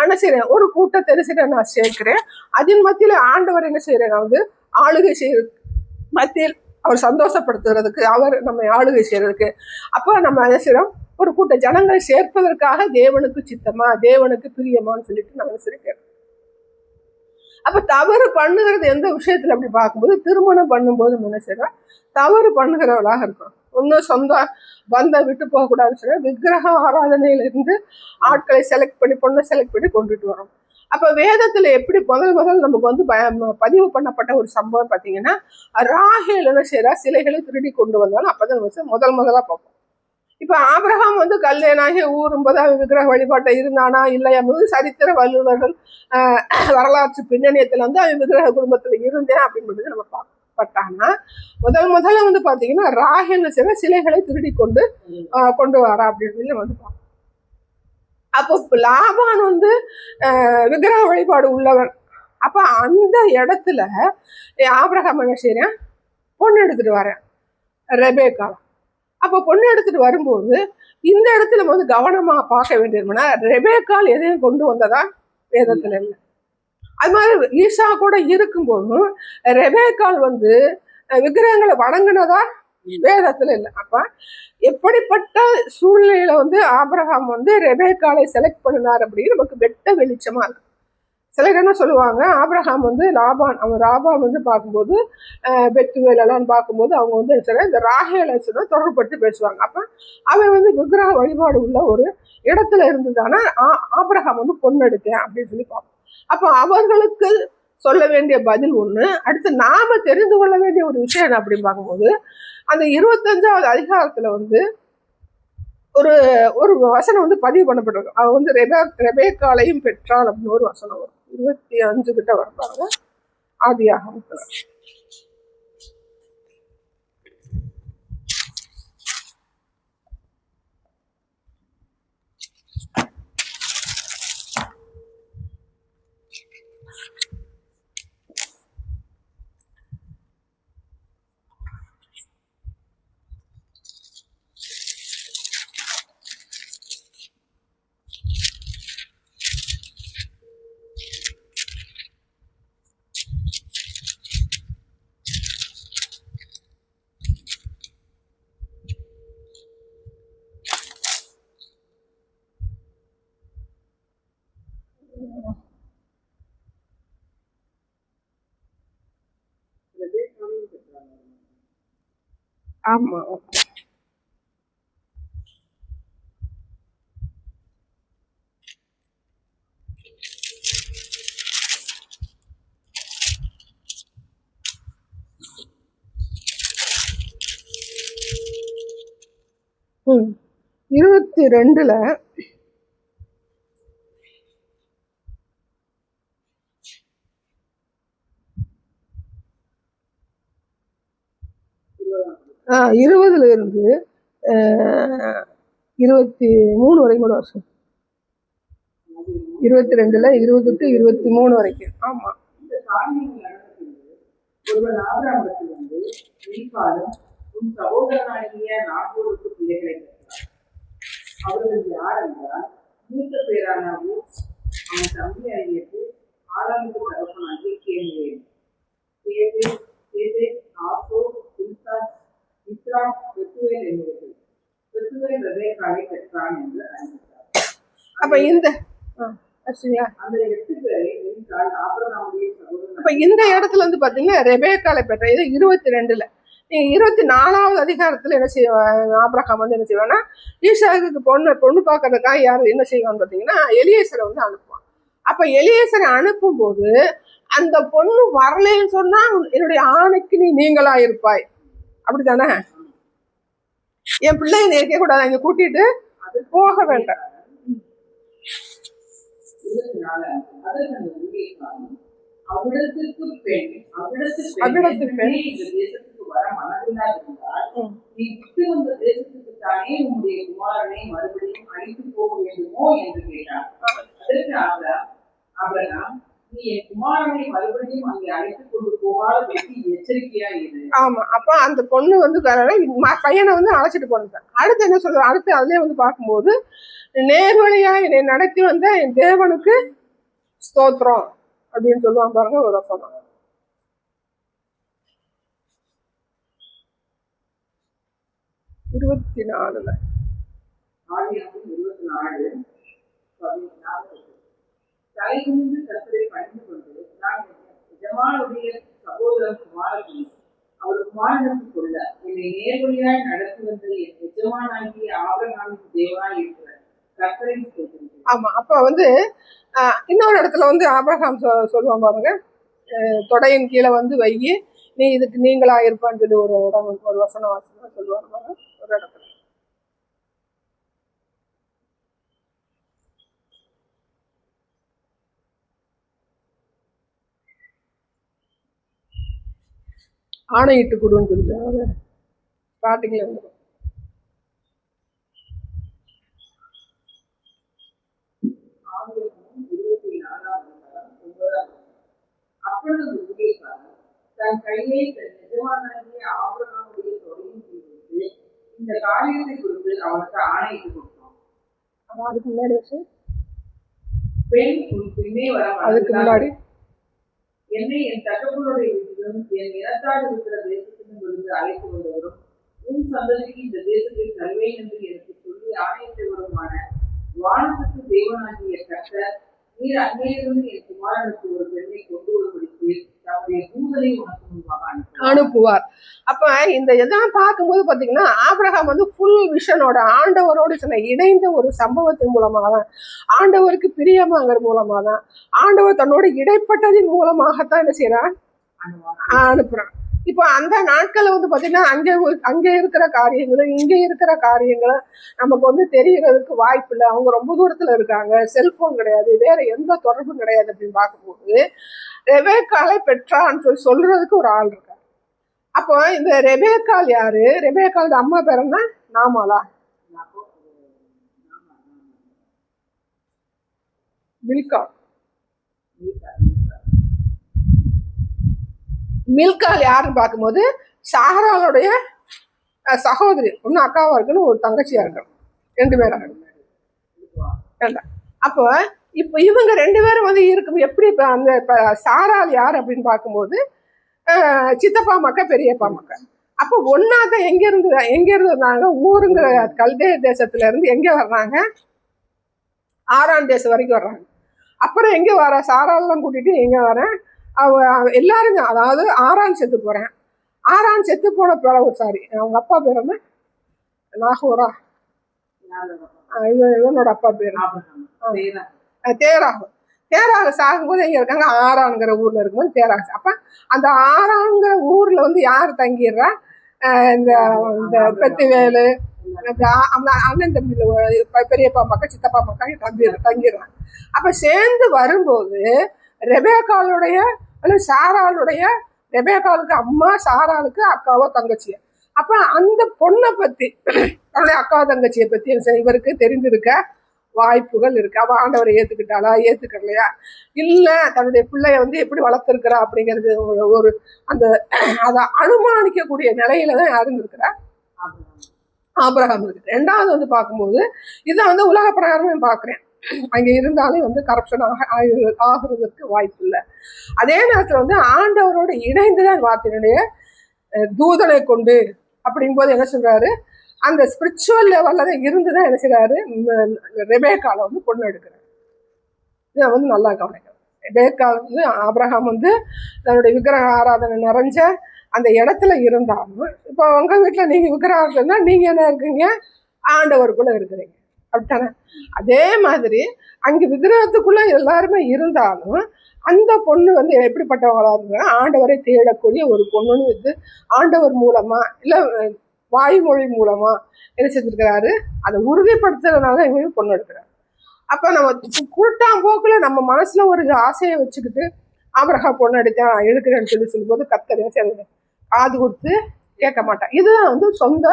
A: என்ன செய்யறேன், ஒரு கூட்டத்தை என்ன செய்யறேன் நான் சேர்க்கிறேன். அதன் மத்தியில ஆண்டவர் என்ன செய்யறேன், நான் வந்து ஆளுகை செய்யறது, மத்தியில் அவர் சந்தோஷப்படுத்துறதுக்கு, அவர் நம்ம ஆளுகை செய்யறதுக்கு. அப்போ நம்ம என்ன செய்யறோம், ஒரு கூட்ட ஜனங்கள் சேர்ப்பதற்காக தேவனுக்கு சித்தமா, தேவனுக்கு பிரியமான்னு சொல்லிட்டு நான் சொல்லிட்டேன். அப்ப தவறு பண்ணுகிறது எந்த விஷயத்துல அப்படி பார்க்கும்போது, திருமணம் பண்ணும்போது என்ன செய்யறோம், தவறு பண்ணுகிறவளாக இருக்கும். ஒன்னும் சொந்த பந்த விட்டு போகக்கூடாதுன்னு சொன்னா விக்கிரக ஆராதனையிலிருந்து ஆட்களை பொண்ணை செலக்ட் பண்ணி கொண்டுட்டு வரோம். அப்ப வேதத்துல எப்படி முதல் நமக்கு வந்து பதிவு பண்ணப்பட்ட ஒரு சம்பவம் பார்த்தீங்கன்னா, ராகேல் என்ன செய்யறா, சிலைகளை திருடி கொண்டு வந்தாலும் அப்பதான் முதலா பார்ப்போம். இப்ப ஆபிரகாம் வந்து கல்யாணாகி ஊரும்போது அவன் விக்கிரக வழிபாட்டை இருந்தானா இல்லையா, சரித்திர வல்லுநர்கள் வரலாற்று பின்னணியத்துல வந்து அவன் விக்கிரக குடும்பத்துல இருந்தேன் அப்படின்னு நம்ம பட்டான்னா, முதல்ல வந்து பாத்தீங்கன்னா ராகேல் சில சிலைகளை திருடி கொண்டு வரா அப்படின்னு சொல்லி வந்து பார்ப்போம். அப்போ லாபான் வந்து விக்கிரக வழிபாடு உள்ளவன். அப்ப அந்த இடத்துல ஆபிரகாம் என்ன செய்யறேன், பொண்ணு எடுத்துட்டு வரேன் ரெபேக்கா. அப்போ பொண்ணு எடுத்துட்டு வரும்போது இந்த இடத்துல வந்து கவனமா பார்க்க வேண்டியதுன்னா, ரெபேக்கால் எதையும் கொண்டு வந்ததா வேதத்துல இல்லை. அது மாதிரி ஈசா கூட இருக்கும்போதும் ரெபேக்கால் வந்து விக்கிரகங்களை வணங்கினதா வேதத்துல இல்லை. அப்ப எப்படிப்பட்ட சூழ்நிலையில வந்து ஆபிரகாம் வந்து ரெபேக்காலை செலக்ட் பண்ணினார் அப்படின்னு நமக்கு வெட்ட வெளிச்சமா இருக்கு. சிலர் என்ன சொல்லுவாங்க, ஆபிரகாம் வந்து ராபான் வந்து பார்க்கும்போது பெத்துவேல் எல்லாம் பார்க்கும்போது அவங்க வந்து இந்த ராகேலை தொடர்படுத்தி பேசுவாங்க. அப்ப அவன் வந்து விக்கிரக வழிபாடு உள்ள ஒரு இடத்துல இருந்துதானா ஆபிரகாம் வந்து பொண்ணு எடுத்தேன் அப்படின்னு சொல்லி பார்ப்போம். அப்போ அவர்களுக்கு சொல்ல வேண்டிய பதில் ஒண்ணு. அடுத்து நாம தெரிந்து கொள்ள வேண்டிய ஒரு விஷயம் என்ன அப்படின்னு பார்க்கும்போது, அந்த 25வது அதிகாரத்துல வந்து ஒரு ஒரு வசனம் வந்து பதிவு பண்ணப்பட்டிருக்கும். அவ வந்து ரெபேக்காளையும் பெற்றாள் அப்படின்னு ஒரு வசனம் வரும். 25 கிட்ட வருவாங்க ஆதியாகமத்துல. ஆமா. 22ல இருந்து 23 வரைக்கும் கூட வருஷம். 22ல 20 to 23 வரைக்கும். ஆமா.
B: ஒருவன் ஆபிரகாமுக்கு வந்து நீபாலும் உன் சகோதரனாகிய நாகோருக்கு பிள்ளைகளை பெற்றார். அவர்கள் யார் என்றால் மூத்த பேரான ஊஸ், அவன் தம்பி அறியத்து ஆறாமுக்கு தகப்பனாகிய கேமுவேல், ஆசோ, பில்தாஸ், இத்ரா, பெத்துவேல் என்பவர்கள். பெத்துவேல் ரெபேக்காளை பெற்றான் என்று அறிவித்தார்.
A: அப்ப இந்த
B: அந்த 8 பேரை நீக்காள் ஆபிரகாமுடைய சகோதரன்.
A: அப்ப இந்த இடத்துல வந்து பாத்தீங்கன்னா ரெபேக்காளை பெற்ற இது 22ல. நீங்க 24வது அதிகாரத்துல என்ன செய்வாங்க, ஆபிரகாம் வந்து என்ன செய்வாங்கன்னா ஈசாக்குக்கு பொண்ணு பார்க்கறதுக்காக யாரும் என்ன செய்வான்னு பாத்தீங்கன்னா எலியேசரை வந்து அனுப்புவான். அப்ப எலியேசரை அனுப்பும் போது அந்த பொண்ணு வரலன்னு சொன்னா என்னுடைய ஆணைக்கு நீங்களா இருப்பாய், அப்படித்தானே? என் பிள்ளைய நினைக்க கூடாது, இங்க கூட்டிட்டு அது போக வேண்டாம்.
B: அவ்விடத்திற்கு பெண் இந்த தேசத்துக்கு வர மனதில்லாதிருந்தால் நீ விட்டு வந்த தேசத்துக்கு தானே உன்னுடைய குமாரனை மறுபடியும் அழைத்து போக வேண்டுமோ என்று கேட்டார். அதற்கு ஆபிரகாம், நீ என் குமாரனை மறுபடியும் அங்கே அழைத்து கொண்டு போகாத வெற்றி எச்சரிக்கையா இரு.
A: ஆமா. அப்ப அந்த பொண்ணு வந்து பையனை வந்து அழைச்சிட்டு போனது. அடுத்து என்ன சொல்ற, அடுத்து அதுலயே வந்து பார்க்கும்போது நேர்வழியா என்னை நடத்தி வந்த என் தேவனுக்கு ஸ்தோத்திரம் அப்படின்னு சொல்லுவாங்க பாருங்க ஒரு வசனம். 24ல
B: தலைகுனிந்து கர்த்தரை பணிந்து கொண்டு நான் எஜமானுடைய சகோதரன் குமாரனை அவர் குமாரனுக்கு கொள்ள என்னை நேர்வழியாய் நடத்தி வந்த என் எஜமானாகிய ஆபிரகாமின் தேவனாய் இருக்கிற கர்த்தரை சொல்கிறேன்.
A: ஆமா. அப்ப வந்து இன்னொரு இடத்துல வந்து ஆபிரகாம் சொல்லுவான் பாருங்க, தொடையின் கீழே வந்து வையி நீ இதுக்கு நீங்களா இருப்பான்னு சொல்லி ஒரு இடம் ஒரு வசன வாசனம் சொல்லுவாங்க பாருங்க ஒரு இடத்துல. ஆணையிட்டு கொடுன்னு சொல்லி ஸ்டார்டிங்ல வந்துடும்.
B: அப்பொழுது ஊழியக்காரன் தன் கையை தன் எஜமானாகிய ஆபிரகாமுடைய தொடையின் கீழ் வைத்து இந்த காரியத்தை குறித்து அவனுக்கு ஆணையிட்டு கொடுத்தான்.
A: அதுக்கு முன்னாடி
B: பெண் உன் பின்னே வர,
A: அதுக்கு முன்னாடி
B: என்னை என் தகவலுடைய வீட்டிலும் என் இனத்தாடு இருக்கிற தேசத்திலும் இருந்து அழைத்து வந்தவரும் உன் சந்ததிக்கு இந்த தேசத்தை தருவேன் என்று எனக்கு சொல்லி ஆணையிட்டவருமான வானத்துக்கு தேவனாகிய கர்த்தர், நீர் அங்கேயிருந்து என் குமாரனுக்கு ஒரு பெண்ணை கொண்டு வரும்படிக்கு தம்முடைய தூத தூதரை உனக்கு முன்பாக
A: அனுப்புவார். அப்ப இந்த இதெல்லாம் பார்க்கும்போது பாத்தீங்கன்னா ஆபிரகாம் வந்து ஃபுல் விஷனோட ஆண்டவரோடு இணைந்த ஒரு சம்பவத்தின் மூலமாக தான், ஆண்டவருக்கு பிரியமாகிற மூலமாக தான், ஆண்டவர் தன்னோடு இடைப்பட்டதின் மூலமாகத்தான் என்ன செய்யறான், அனுப்புறான். இப்போ அந்த நாட்களை வந்து பாத்தீங்கன்னா அங்கே இருக்கிற காரியங்களும் இங்கே இருக்கிற காரியங்களும் நமக்கு வந்து தெரியறதுக்கு வாய்ப்பு இல்லை. அவங்க ரொம்ப தூரத்துல இருக்காங்க, செல்போன் கிடையாது, வேற எந்த தொடர்பும் கிடையாது. அப்படின்னு பார்க்கும்போது ரெபேக்காளை பெற்றான்னு சொல்றதுக்கு ஒரு ஆள் இருக்காரு. அப்போ இந்த ரெபேக்காள் யாரு? ரெபேக்காள் அம்மா பேர் என்ன? நாமாலா? மில்கா. மில்கால் யாருன்னு பார்க்கும்போது சாராளுடைய சகோதரி, ஒன்னு அக்காவா இருக்கணும், ஒரு தங்கச்சியா இருக்கணும், 2 பேரா இருக்கணும். அப்போ இப்போ இவங்க 2 பேரும் வந்து இருக்கும். எப்படி இப்போ அந்த சாராள் யார் அப்படின்னு பார்க்கும்போது சித்தப்பா மக்கா பெரியப்பா மக்கா. அப்போ ஒன்னாதான் எங்க இருந்து வந்தாங்க? ஊருங்கிற கல்தே தேசத்துல இருந்து எங்க வர்றாங்க? ஆரான் தேசம் வரைக்கும் வர்றாங்க. அப்புறம் எங்க வர? சாராளெல்லாம் கூட்டிட்டு எங்க வரேன்? எல்லாரும், அதாவது ஆரான் செத்து போறேன். ஆரான் செத்து போன பிறகு அவங்க அப்பா பேர் என்ன? நாகூரா? இவனோட அப்பா பேர் தேராகு. தேராக சாகும்போது எங்க இருக்காங்க? ஆரான்ங்கிற ஊர்ல இருக்கும்போது தேராக. அப்ப அந்த ஆரான்ங்கிற ஊர்ல வந்து யாரு தங்கிடுறா? இந்த பெத்துவேலு, அண்ணன் தம்பி, பெரியப்பா மக்கா, சித்தப்பா மக்கா தங்கிடுறாங்க. அப்ப சேர்ந்து வரும்போது ரெபேக்காளுடைய சாராளுடைய, ரெபேக்காளுக்கு அம்மா, சாராளுக்கு அக்காவோ தங்கச்சிய. அப்ப அந்த பொண்ணை பத்தி, அவனுடைய அக்காவோ தங்கச்சியை பத்தி இவருக்கு தெரிஞ்சிருக்க வாய்ப்புகள் இருக்கு. அவ ஆண்டவரை ஏத்துக்கிட்டாளா, ஏத்துக்கலையா, இல்ல தன்னுடைய பிள்ளைய வந்து எப்படி வளர்த்திருக்கிறா அப்படிங்கிறது ஒரு அந்த அதை அனுமானிக்கக்கூடிய நிலையில தான் யாரும் இருக்கிறா? ஆபிரகாம் இருக்கு. 2வது வந்து பார்க்கும்போது இதை வந்து உலக பிரகாரமே பார்க்குறேன். அங்கே இருந்தாலும் வந்து கரப்ஷன் ஆகிறதுக்கு வாய்ப்பு இல்லை. அதே நேரத்தில் வந்து ஆண்டவரோட இணைந்துதான் வார்த்தையினுடைய தூதனை கொண்டு அப்படிங்கும்போது என்ன சொல்றாரு? அந்த ஸ்பிரிச்சுவல் லெவல்ல தான் இருந்துதான் என்ன செய்றாரு? ரெபேக்கால வந்து பொண்ணு எடுக்கிறார். இதை வந்து நல்லா கவனிக்கணும். ரெபேக்கா வந்து ஆபிரகாம் வந்து தன்னுடைய விக்கிரக ஆராதனை நிறைஞ்ச அந்த இடத்துல இருந்தாலும், இப்போ உங்க வீட்டில் நீங்க விக்கிரகம் இருந்தா நீங்க என்ன இருக்கீங்க? ஆண்டவருக்குள்ள இருக்கிறீங்க, அப்படித்தானே? அதே மாதிரி அங்கே விக்கிரகத்துக்குள்ள எல்லாருமே இருந்தாலும் அந்த பொண்ணு வந்து எப்படிப்பட்டவங்களா இருந்தா ஆண்டவரை தேடக்கூடிய ஒரு பொண்ணுன்னு வந்து ஆண்டவர் மூலமா இல்லை வாய்மொழி மூலமா என்ன செஞ்சிருக்கிறாரு? அதை உறுதிப்படுத்துறதுனால இவங்க பொண்ணு எடுக்கிறாரு. அப்ப நம்ம கூட்டாம்போக்குல நம்ம மனசுல ஒரு ஆசையை வச்சுக்கிட்டு ஆபிரகாம் பொண்ணு எடுக்கிறேன்னு சொல்லும்போது கர்த்தர் காது கொடுத்து கேட்க மாட்டான். இதுதான் வந்து சொந்த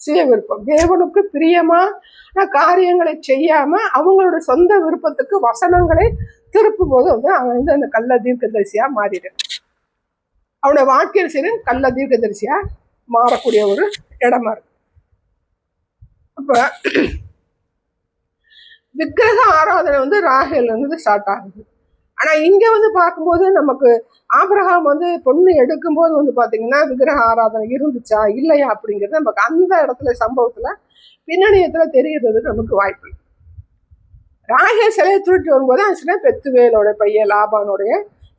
A: சுய விருப்பம். தேவனுக்கு பிரியமான காரியங்களை செய்யாம அவங்களோட சொந்த விருப்பத்துக்கு வசனங்களை திருப்பும் போது வந்து அவன் வந்து அந்த கள்ள தீர்க்கதரிசியா மாறிடுறான். அவனுடைய வாழ்க்கையில் சரி கள்ள தீர்க்கதரிசியா மாறக்கூடிய ஒரு இடமா இருக்கு. அப்ப விக்கிரக ஆராதனை வந்து ராகேல் வந்து ஸ்டார்ட் ஆகுது. ஆனா இங்க வந்து பார்க்கும்போது நமக்கு ஆபிரகாம் வந்து பொண்ணு எடுக்கும்போது வந்து பாத்தீங்கன்னா விக்கிரக ஆராதனை இருந்துச்சா இல்லையா அப்படிங்கிறது நமக்கு அந்த இடத்துல சம்பவத்துல பின்னணியத்துல தெரியறதுக்கு நமக்கு வாய்ப்பு. ராகேல் சிலையை திருட்டு வரும்போது அந்த சிலை பெத்துவேலோட பையன் லாபானுடைய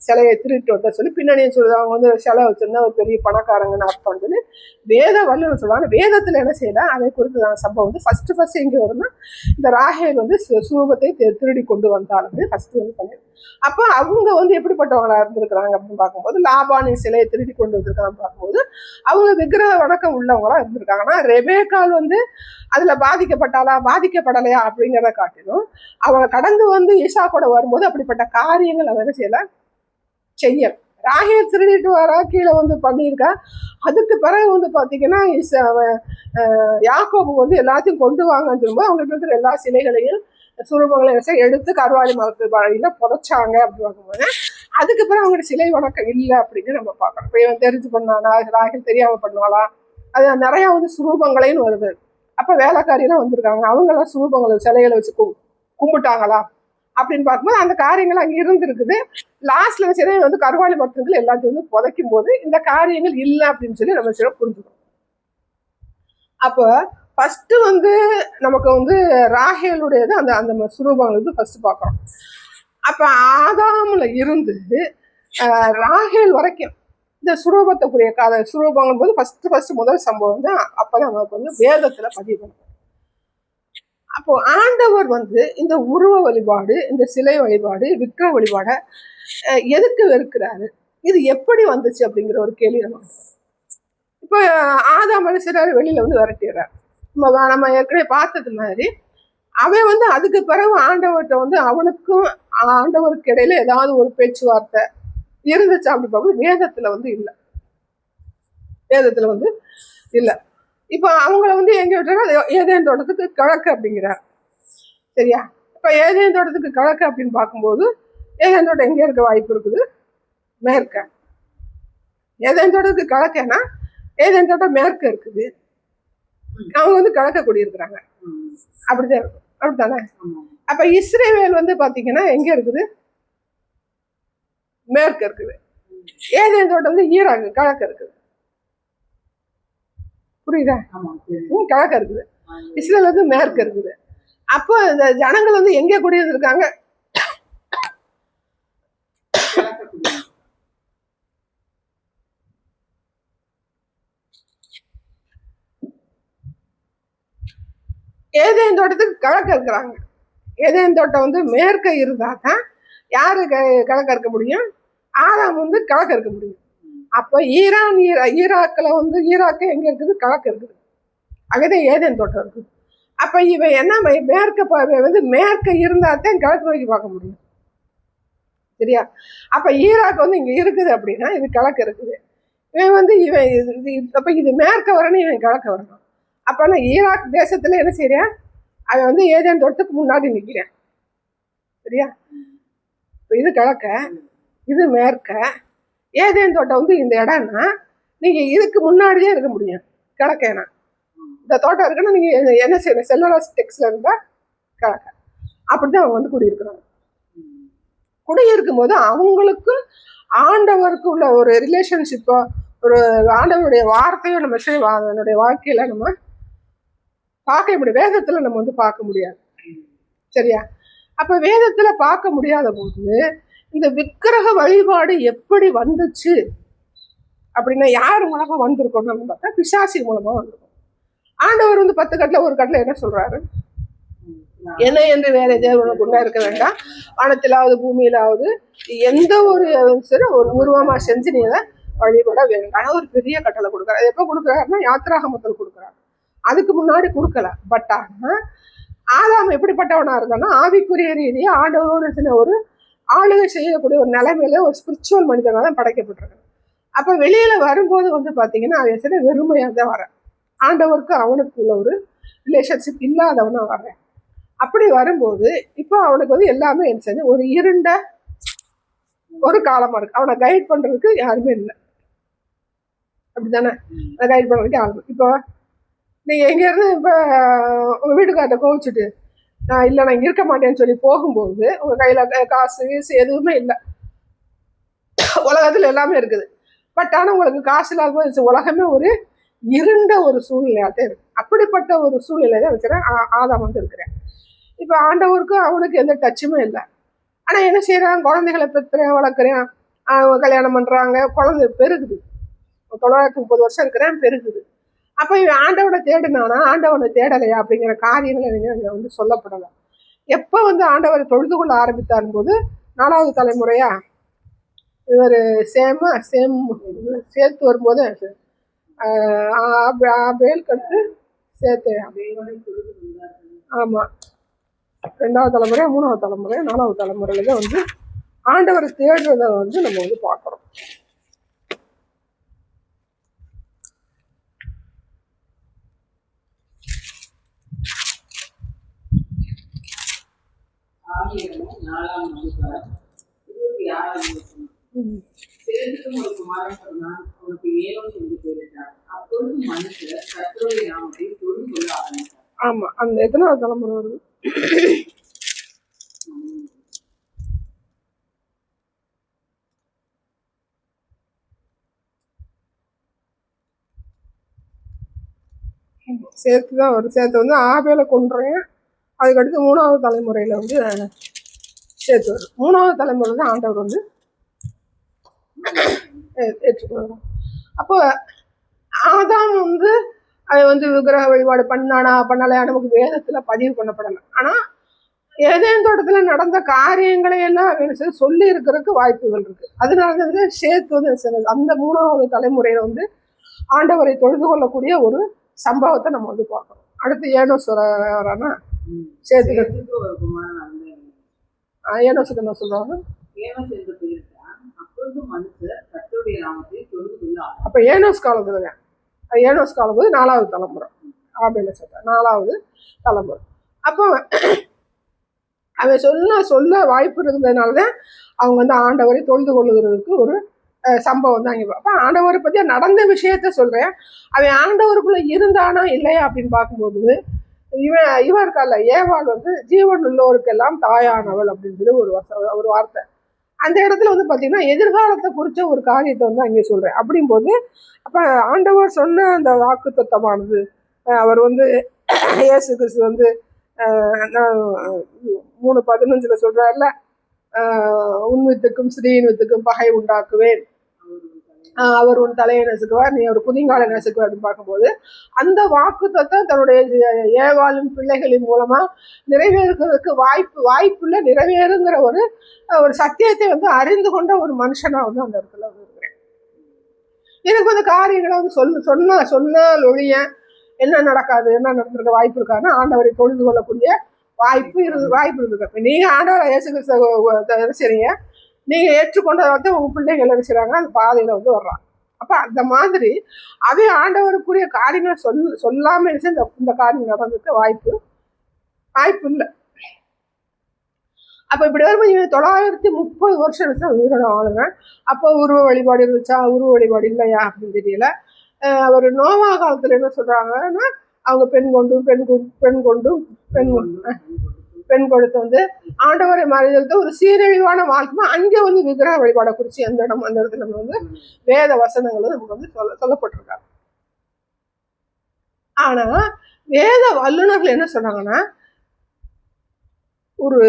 A: சிலையை திருட்டு வந்த சொல்லி பின்னணியை சொல்லுது. அவங்க வந்து சிலை வச்சிருந்தா ஒரு பெரிய பணக்காரங்கன்னு அர்த்தம் சொல்லி வேத வல்லுன்னு சொல்லுவாங்க. வேதத்துல என்ன செய்யலாம் அதை குறித்து சம்பவம் வந்து ஃபர்ஸ்ட் எங்க வரும்னா இந்த ராகேல் வந்து சூபத்தை திருடி கொண்டு வந்தாலும் ஃபர்ஸ்ட் வந்து பண்ணி. அப்ப அவங்க வந்து எப்படிப்பட்டவங்களா இருந்திருக்கிறாங்க அப்படின்னு பார்க்கும்போது லாபானின் சிலையை திருடி கொண்டு வந்திருக்காங்கன்னு பார்க்கும்போது அவங்க விக்கிரக வணக்கம் உள்ளவங்களா இருந்திருக்காங்க. ஆனா ரெபேக்காள் வந்து அதுல பாதிக்கப்பட்டாளா பாதிக்கப்படலையா அப்படிங்கிறத காட்டிலும் அவங்க கடந்து வந்து ஈசா கூட வரும்போது அப்படிப்பட்ட காரியங்கள் அவன் என்ன செய்யல செய்யல. ராகேல் திருடிட்டு வரா, கீழே வந்து பண்ணியிருக்கா. அதுக்கு பிறகு வந்து பார்த்தீங்கன்னா யாக்கோபு வந்து எல்லாத்தையும் கொண்டு வாங்கன்னு சொல்லும்போது அவங்களுக்கு இருக்கிற எல்லா சிலைகளையும் சுரூபங்களையும் எடுத்து கருவாளி மரத்து வழியில புதைச்சாங்க அப்படின்னு பார்க்கும்போது அதுக்கு பிறகு அவங்களோட சிலை வணக்கம் இல்லை அப்படின்னு நம்ம பார்க்கணும். இப்போ இவன் தெரிஞ்சு பண்ணானா, ராகேல் தெரியாம பண்ணுவாளா? அது நிறைய வந்து சுரூபங்களையும் வருது. அப்ப வேலைக்காரியெல்லாம் வந்திருக்காங்க, அவங்கெல்லாம் சுரூபங்களை சிலைகளை வச்சு கும்பிட்டாங்களா அப்படின்னு பார்க்கும்போது அந்த காரியங்கள் அங்கே இருந்திருக்குது. லாஸ்ட்ல சிலை வந்து கருவாளி மரத்துகள் எல்லாத்தையும் வந்து புதைக்கும் போது இந்த காரியங்கள் இல்லை அப்படின்னு சொல்லி நம்ம சில புரிஞ்சுக்கணும். அப்போ ஃபர்ஸ்ட் வந்து நமக்கு வந்து ராகேலுடையது அந்த அந்த சுரூபங்கள் வந்து ஃபர்ஸ்ட் பார்க்குறோம். அப்போ ஆதாமில் இருந்து ராகேல் வரைக்கும் இந்த சுரூபத்துக்குரிய கதை சுரூபங்கும் போது ஃபர்ஸ்ட் முதல் சம்பவம் தான் அப்பதான் நமக்கு வந்து வேதத்துல பதிவு பண்ணும். அப்போ ஆண்டவர் வந்து இந்த உருவ வழிபாடு, இந்த சிலை வழிபாடு, விக்கிர வழிபாட எதுக்கு வெறுக்கிறாரு, இது எப்படி வந்துச்சு அப்படிங்கிற ஒரு கேள்வி நம்ம. இப்போ ஆதாம் மனுஷராரு வெளியில வந்து விரட்டிடுறாரு. நம்ம ஏற்கனவே பார்த்தது மாதிரி அவன் வந்து அதுக்கு பிறகு ஆண்டவர்கிட்ட வந்து அவனுக்கும் ஆண்டவருக்கு இடையில ஏதாவது ஒரு பேச்சுவார்த்தை இருந்துச்சு அப்படி பார்க்கும்போது வேதத்துல வந்து இல்லை. வேதத்துல வந்து இல்லை. இப்போ அவங்கள வந்து எங்க விட்டுறா, ஏதேன் தோட்டத்துக்கு கிழக்கு அப்படிங்கிறார். சரியா? இப்போ ஏதேன் தோட்டத்துக்கு கிழக்கு அப்படின்னு பார்க்கும்போது ஏதேன் தோட்டம் எங்கே இருக்க வாய்ப்பு இருக்குது? மேற்க. ஏதேன் தோட்டத்துக்கு கிழக்கேன்னா ஏதேன் தோட்டம் மேற்க இருக்குது. அவங்க வந்து கிழக்க குடியிருக்கிறாங்க. அப்படிதான் இருக்கும். அப்படித்தானே? அப்ப இஸ்ரேல் வந்து பாத்தீங்கன்னா எங்க இருக்குது? மேற்க இருக்குது. ஏதேன் தோட்டம் வந்து ஈராக்கு கிழக்க இருக்குது. புரியுதா? கிழக்க இருக்குது. இஸ்ரேல் வந்து மேற்க இருக்குது. அப்போ இந்த ஜனங்கள் வந்து எங்க குடியிருந்திருக்காங்க? ஏதேன் தோட்டத்துக்கு கிழக்க இருக்கிறாங்க. ஏதேன் தோட்டம் வந்து மேற்க இருந்தா தான் யாரு கிழக்க இருக்க முடியும்? ஆதாம் வந்து கிழக்க இருக்க முடியும். அப்ப ஈராக்ல வந்து ஈராக்கு எங்க இருக்குது? கிழக்கு இருக்குது. அங்கதான் ஏதேன் தோட்டம் இருக்குது. அப்ப இவன் என்ன மேற்க வந்து மேற்க இருந்தா தான் கிழக்கு நோக்கி பார்க்க முடியும். சரியா? அப்ப ஈராக் வந்து இங்க இருக்குது அப்படின்னா இது கிழக்கு இருக்குது. இவன் வந்து அப்ப இது மேற்க வரணும், இவன் கிழக்க வரணும். அப்ப நான் ஈராக் தேசத்துல என்ன செய்யறேன்? அவன் வந்து ஏதேன் தோட்டத்துக்கு முன்னாடி நிற்கிறேன். சரியா? இது கிழக்க, இது மேற்க. ஏதேன் தோட்டம் வந்து இந்த இடம்னா நீங்க இதுக்கு முன்னாடியே இருக்க முடியும். கிழக்கேனா இந்த தோட்டம் இருக்குன்னா நீங்க என்ன செய்யணும்? செல்லுலாஸ் டெக்ஸ்ல இருந்தா கிழக்க. அப்படிதான் அவங்க வந்து குடியிருக்கிறாங்க. குடியிருக்கும் போது அவங்களுக்கு ஆண்டவருக்கு உள்ள ஒரு ரிலேஷன்ஷிப்போ, ஒரு ஆண்டவருடைய வார்த்தையோ நம்ம அதனுடைய வாழ்க்கையில நம்ம பார்க்க முடியும். வேதத்துல நம்ம வந்து பார்க்க முடியாது. சரியா? அப்ப வேதத்துல பார்க்க முடியாத போது இந்த விக்கிரக வழிபாடு எப்படி வந்துச்சு அப்படின்னா யார் மூலமா வந்திருக்கோம் நம்ம பார்த்தா பிசாசி மூலமா வந்திருக்கோம். ஆண்டவர் வந்து 10 கட்டில ஒரு கட்டில என்ன சொல்றாரு? என்ன என்று வேற தேவனுக்கு உண்டா இருக்க வேண்டாம், வானத்திலாவது பூமியிலாவது எந்த ஒரு ஒரு உருவமா செஞ்சு நீ அதை வழிபட வேண்டாம். ஒரு பெரிய கட்டளை கொடுக்குறாரு. அது எப்போ கொடுக்குறாருன்னா யாத்திராகமத்தில் கொடுக்குறாரு. அதுக்கு முன்னாடி கொடுக்கல. பட் ஆனா ஆதாம் எப்படிப்பட்டவனா இருந்தான்னா ஆவிக்குரிய ரீதியா ஆண்டவரோடு சின்ன ஒரு ஆளுகை செய்யக்கூடிய ஒரு நிலைமையில ஒரு ஸ்பிரிச்சுவல் மனிதனாக தான் படைக்கப்பட்டிருக்காங்க. அப்ப வெளியில வரும்போது வந்து பாத்தீங்கன்னா அவன் சில வெறுமையாக தான் வரேன். ஆண்டவருக்கு அவனுக்கு உள்ள ஒரு ரிலேஷன்ஷிப் இல்லாதவனா வர்றேன். அப்படி வரும்போது இப்போ அவனுக்கு வந்து எல்லாமே என்ன ஒரு இருண்ட ஒரு காலமா இருக்கு. அவனை கைட் பண்றதுக்கு யாருமே இல்லை. அப்படித்தானே? கைட் பண்றதுக்கு யாருமே. இப்போ நீங்க எங்க இருந்து இப்ப உங்க வீட்டுக்கார்ட்ட கோவிச்சுட்டு நான் இல்லை நான் இருக்க மாட்டேன்னு சொல்லி போகும்போது உங்க கையில காசு கீசு எதுவுமே இல்லை. உலகத்துல எல்லாமே இருக்குது. பட் ஆனா உங்களுக்கு காசு இல்லாத போது உலகமே ஒரு இருண்ட ஒரு சூழ்நிலையாத்தான் இருக்கு. அப்படிப்பட்ட ஒரு சூழ்நிலை தான் வச்சுறேன் ஆதாம் வந்து இருக்கிறேன். இப்ப ஆண்டவருக்கும் அவனுக்கு எந்த டச்சுமே இல்லை. ஆனா என்ன செய்யறான்? குழந்தைகளை பெற்றுறேன், வளர்க்குறேன், கல்யாணம் பண்றாங்க, குழந்தை பெருகுது. 930 வருஷம் இருக்கிறேன், பெருகுது. அப்ப இவன் ஆண்டவனை தேடினானா ஆண்டவனை தேடலையா அப்படிங்கிற காரியங்கள் அங்க வந்து சொல்லப்படலாம். எப்ப வந்து ஆண்டவரை தொழுது கொள்ள ஆரம்பித்தார் போது 4வது தலைமுறையா இவர் சேர்த்து வரும்போது ஆபேல் கடுத்து சேர்த்து. ஆமா, 2வது தலைமுறை, 3வது தலைமுறை, 4வது தலைமுறையில தான் வந்து ஆண்டவரை தேடுறத வந்து நம்ம வந்து பார்க்கிறோம்.
B: சேதுக்கும் ஒரு குமாரன் சொன்னான், அவனுக்கு ஏனோன் என்று பெயரிட்டார். அப்பொழுது மனுஷர் கர்த்தருடைய நாமத்தை தொழுது கொள்ள ஆரம்பித்தார்.
A: ஆமா, அந்த எத்தனாவது தலைமுறை வருது? சேர்த்து தான் வரும். சேர்த்து வந்து ஆபேல கொண்டுறேன். அதுக்கடுத்து 3வது தலைமுறையில வந்து சேர்த்து வரும். 3வது தலைமுறை தான் ஆண்டவர் வந்து ஏற்றுக்கொள்கிறோம். அப்போ ஆதாம் வந்து அதை வந்து விக்கிரக வழிபாடு பண்ணலையா நமக்கு வேதத்துல பதிவு பண்ணப்படலை. ஆனா ஏதேன் தோட்டத்துல நடந்த காரியங்களை எல்லாம் சொல்லி இருக்கிறதுக்கு வாய்ப்புகள் இருக்கு. அதனால சேத்து வந்து அந்த 3வது தலைமுறையில வந்து ஆண்டவரை தொழுது கொள்ளக்கூடிய ஒரு சம்பவத்தை நம்ம வந்து பார்க்கணும். அடுத்து ஏனோஸ் வரானா சேத்துக்கு ஏனோசுக்கு என்ன சொல்றாங்க? அப்ப ஏனோஸ் காலத்துல ஏனோஸ் காலம் போது 4வது தலைமுறை ஆபேல சேர்த்த 4வது தலைமுறை. அப்போ அவன் சொல்ல வாய்ப்பு இருந்ததுனாலதான் அவங்க வந்து ஆண்டவரை தொழுது கொள்ளுகிறதுக்கு ஒரு சம்பவம் தான் அங்கே. அப்போ ஆண்டவரை பத்தி நடந்த விஷயத்த சொல்றேன். அவன் ஆண்டவருக்குள்ள இருந்தானா இல்லையா அப்படின்னு பார்க்கும்போது இவன் இருக்கால ஏவாள் வந்து ஜீவன் உள்ளோருக்கெல்லாம் தாயானவள் அப்படின்னு சொல்லி ஒரு வார்த்தை அந்த இடத்துல வந்து பாத்தீங்கன்னா எதிர்காலத்தை குறிச்ச ஒரு காரியத்தை வந்து அங்கே சொல்றேன். அப்படிங்கும்போது அப்ப ஆண்டவர் சொன்ன அந்த வாக்கு தத்தமானது அவர் வந்து இயேசு கிறிஸ்து வந்து 3:15 சொல்றாருல, உன் வித்துக்கும் ஸ்ரீயின் வித்துக்கும் பகை உண்டாக்குவேன், அவர் உன் தலையை நசுக்குவார், நீ ஒரு குதிங்காலை நசுக்குவார் அப்படின்னு பார்க்கும்போது அந்த வாக்கு தத்துவம் தன்னுடைய ஏவாளின் பிள்ளைகளின் மூலமா நிறைவேறுகிறதுக்கு வாய்ப்புள்ள நிறைவேறுங்கிற ஒரு சத்தியத்தை வந்து அறிந்து கொண்ட ஒரு மனுஷனா வந்து அந்த இடத்துல வந்து இருக்கிறேன். எனக்கு வந்து காரியங்களை வந்து சொன்னால் ஒழிய என்ன நடக்காது, என்ன நடந்திருக்க வாய்ப்பு இருக்காதுன்னா ஆண்டவரை தொழுது கொள்ளக்கூடிய வாய்ப்பு இருக்கு. நீங்க ஆண்டவரை இயேசு கிறிஸ்துவ செய்றீங்க, நீங்க ஏற்றுக்கொண்டதை வந்து உங்க பிள்ளைகள் என்ன செய்றாங்க, அந்த பாதையில வந்து வர்றாங்க. அப்ப அந்த மாதிரி அதே ஆண்டவருக்குரிய காரியங்களை சொல்லாம இந்த காரியம் நடந்திருக்க வாய்ப்பு இல்லை. அப்ப இப்படி வரும்போது 930 வருஷம் உயிரோட ஆளுங்க. அப்போ உருவ வழிபாடு இருந்துச்சா, உருவ வழிபாடு இல்லையா அப்படின்னு தெரியல. அவர் நோவா காலத்துல என்ன சொல்றாங்கன்னா அவங்க பெண் கொடுத்து வந்து ஆண்டவரை மறைதல் ஒரு சீரழிவான வாழ்க்கை. அங்கே வந்து விக்கிரக வழிபாடை குறிச்சு அந்த இடத்துல நம்ம வந்து வேத வசனங்களும் நமக்கு வந்து சொல்லப்பட்டிருக்காங்க. ஆனா வேத வல்லுநர்கள் என்ன சொல்றாங்கன்னா ஒரு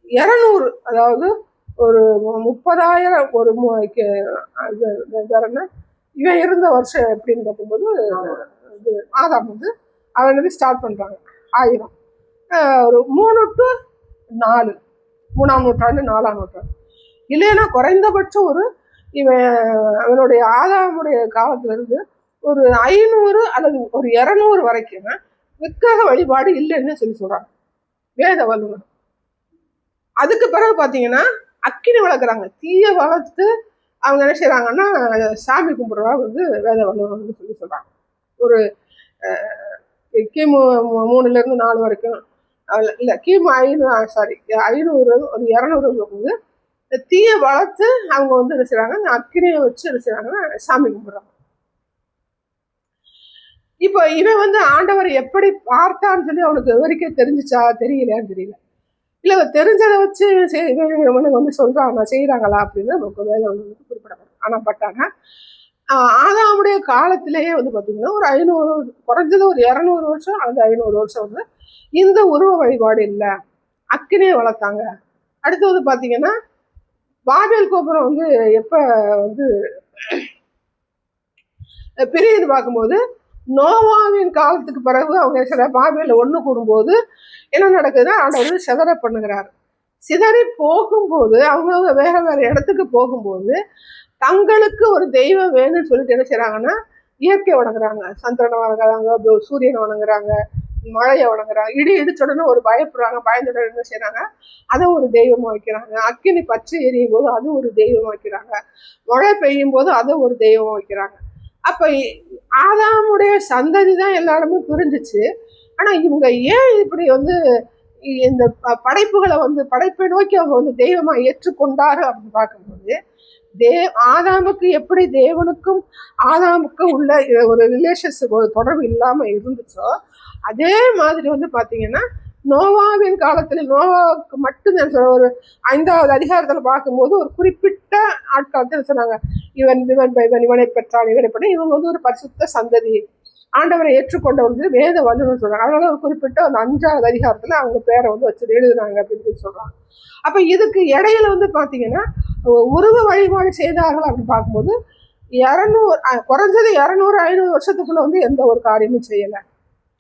A: 200 அதாவது ஒரு 30,000 ஒரு இவன் இருந்த வருஷம் எப்படின்னு பார்க்கும்போது ஆதாம் வந்து அவன் வந்து ஸ்டார்ட் பண்றாங்க 1000 ஒரு 3 to 4 3ஆம் நூற்றாண்டு 4ஆம் நூற்றாண்டு இல்லைன்னா குறைந்தபட்சம் அவனுடைய ஆதாமுடைய காலத்துல இருந்து ஒரு 500 அல்லது ஒரு 200 வரைக்கும் விக்கிரக வழிபாடு இல்லைன்னு சொல்றாங்க வேத வல்லுநர். அதுக்கு பிறகு பாத்தீங்கன்னா அக்கினி வளர்க்குறாங்க, தீய வளர்த்து அவங்க என்ன செய்யறாங்கன்னா சாமி கும்பிடுறதா வந்து வேத வல்லுநர் சொல்லி சொல்றாங்க. ஒரு கிமு 3 to 4 வரைக்கும் இல்லை கிமு 500 ஒரு 200 வந்து தீய வளர்த்து அவங்க வந்து என்ன செய்றாங்க, அந்த அக்கினியை வச்சு என்ன செய்றாங்கன்னா சாமி கும்பிடுறாங்க. இப்போ இவன் வந்து ஆண்டவரை எப்படி பார்த்தான்னு சொல்லி அவனுக்கு விவரிக்க தெரிஞ்சிச்சா தெரியலையான்னு தெரியல. இல்லை தெரிஞ்சதை வச்சு வந்து சொல்றாங்க செய்யறாங்களா அப்படின்னு நமக்கு வேலை வந்து குறிப்பிடப்படும். ஆனால் பட்டாங்க ஆதாமுடைய காலத்திலேயே வந்து பார்த்தீங்கன்னா ஒரு 500 குறைஞ்சது ஒரு 200 வருஷம் அல்லது 500 வருஷம் வந்து இந்த உருவ வழிபாடு இல்லை, அக்கினியை வளர்த்தாங்க. அடுத்து வந்து பார்த்தீங்கன்னா பாபேல் கோபுரம் வந்து எப்ப வந்து பெரியது பார்க்கும்போது நோவாவின் காலத்துக்கு பிறகு அவங்க சில பாபேல ஒன்று கூடும்போது என்ன நடக்குதுன்னா ஆண்டவர் சிதற பண்ணுகிறார். சிதறி போகும்போது அவங்க வேற இடத்துக்கு போகும்போது தங்களுக்கு ஒரு தெய்வம் வேணும்னு சொல்லிட்டு என்ன செய்றாங்கன்னா இயற்கை வணங்குறாங்க, சந்திரனை வணங்குறாங்க, சூரியனை வணங்குறாங்க, மழையை வணங்குறாங்க. இடிச்ச உடனே ஒரு பயப்படுறாங்க, பயந்துட என்ன செய்யறாங்க அதை ஒரு தெய்வமா வைக்கிறாங்க. அக்கினி பச்சை எரியும் போது அது ஒரு தெய்வமா வைக்கிறாங்க, மழை பெய்யும் போது அதை ஒரு தெய்வமா வைக்கிறாங்க. அப்ப ஆதாமுடைய சந்ததி தான் எல்லாருமே புரிஞ்சிச்சு. ஆனா இவங்க ஏன் இப்படி வந்து இந்த படைப்புகளை வந்து படைப்பை நோக்கி அவங்க வந்து தெய்வமா ஏற்றுக்கொண்டாரு அப்படின்னு பார்க்கும்போது ஆதாமுக்கு எப்படி தேவனுக்கும் ஆதாமுக்கும் உள்ள ஒரு ரிலேஷன்ஷிப் ஒரு தொடர்பு இல்லாம இருந்துச்சோ அதே மாதிரி வந்து பாத்தீங்கன்னா நோவாவின் காலத்துல நோவாவுக்கு மட்டும்தான் ஒரு 5வது அதிகாரத்துல பார்க்கும்போது ஒரு குறிப்பிட்ட ஆட்காலத்தில் சொன்னாங்க இவனை பெற்றான் இவனை பெற்றான், இவங்க வந்து ஒரு பரிசுத்த சந்ததி ஆண்டவரை ஏற்றுக்கொண்டவர்கள் வேத வல்லுநர் சொல்றாங்க. அதனால ஒரு குறிப்பிட்ட அந்த 5வது அதிகாரத்துல அவங்க பேரை வந்து வச்சு எழுதுனாங்க அப்படின்னு சொல்லி சொல்றாங்க. அப்ப இதுக்கு இடையில வந்து பாத்தீங்கன்னா உருவ வழிபாடு செய்தார்கள் அப்படின்னு பார்க்கும்போது 200 குறைஞ்சது 200-500 வருஷத்துக்குள்ள வந்து எந்த ஒரு காரியமும் செய்யலை.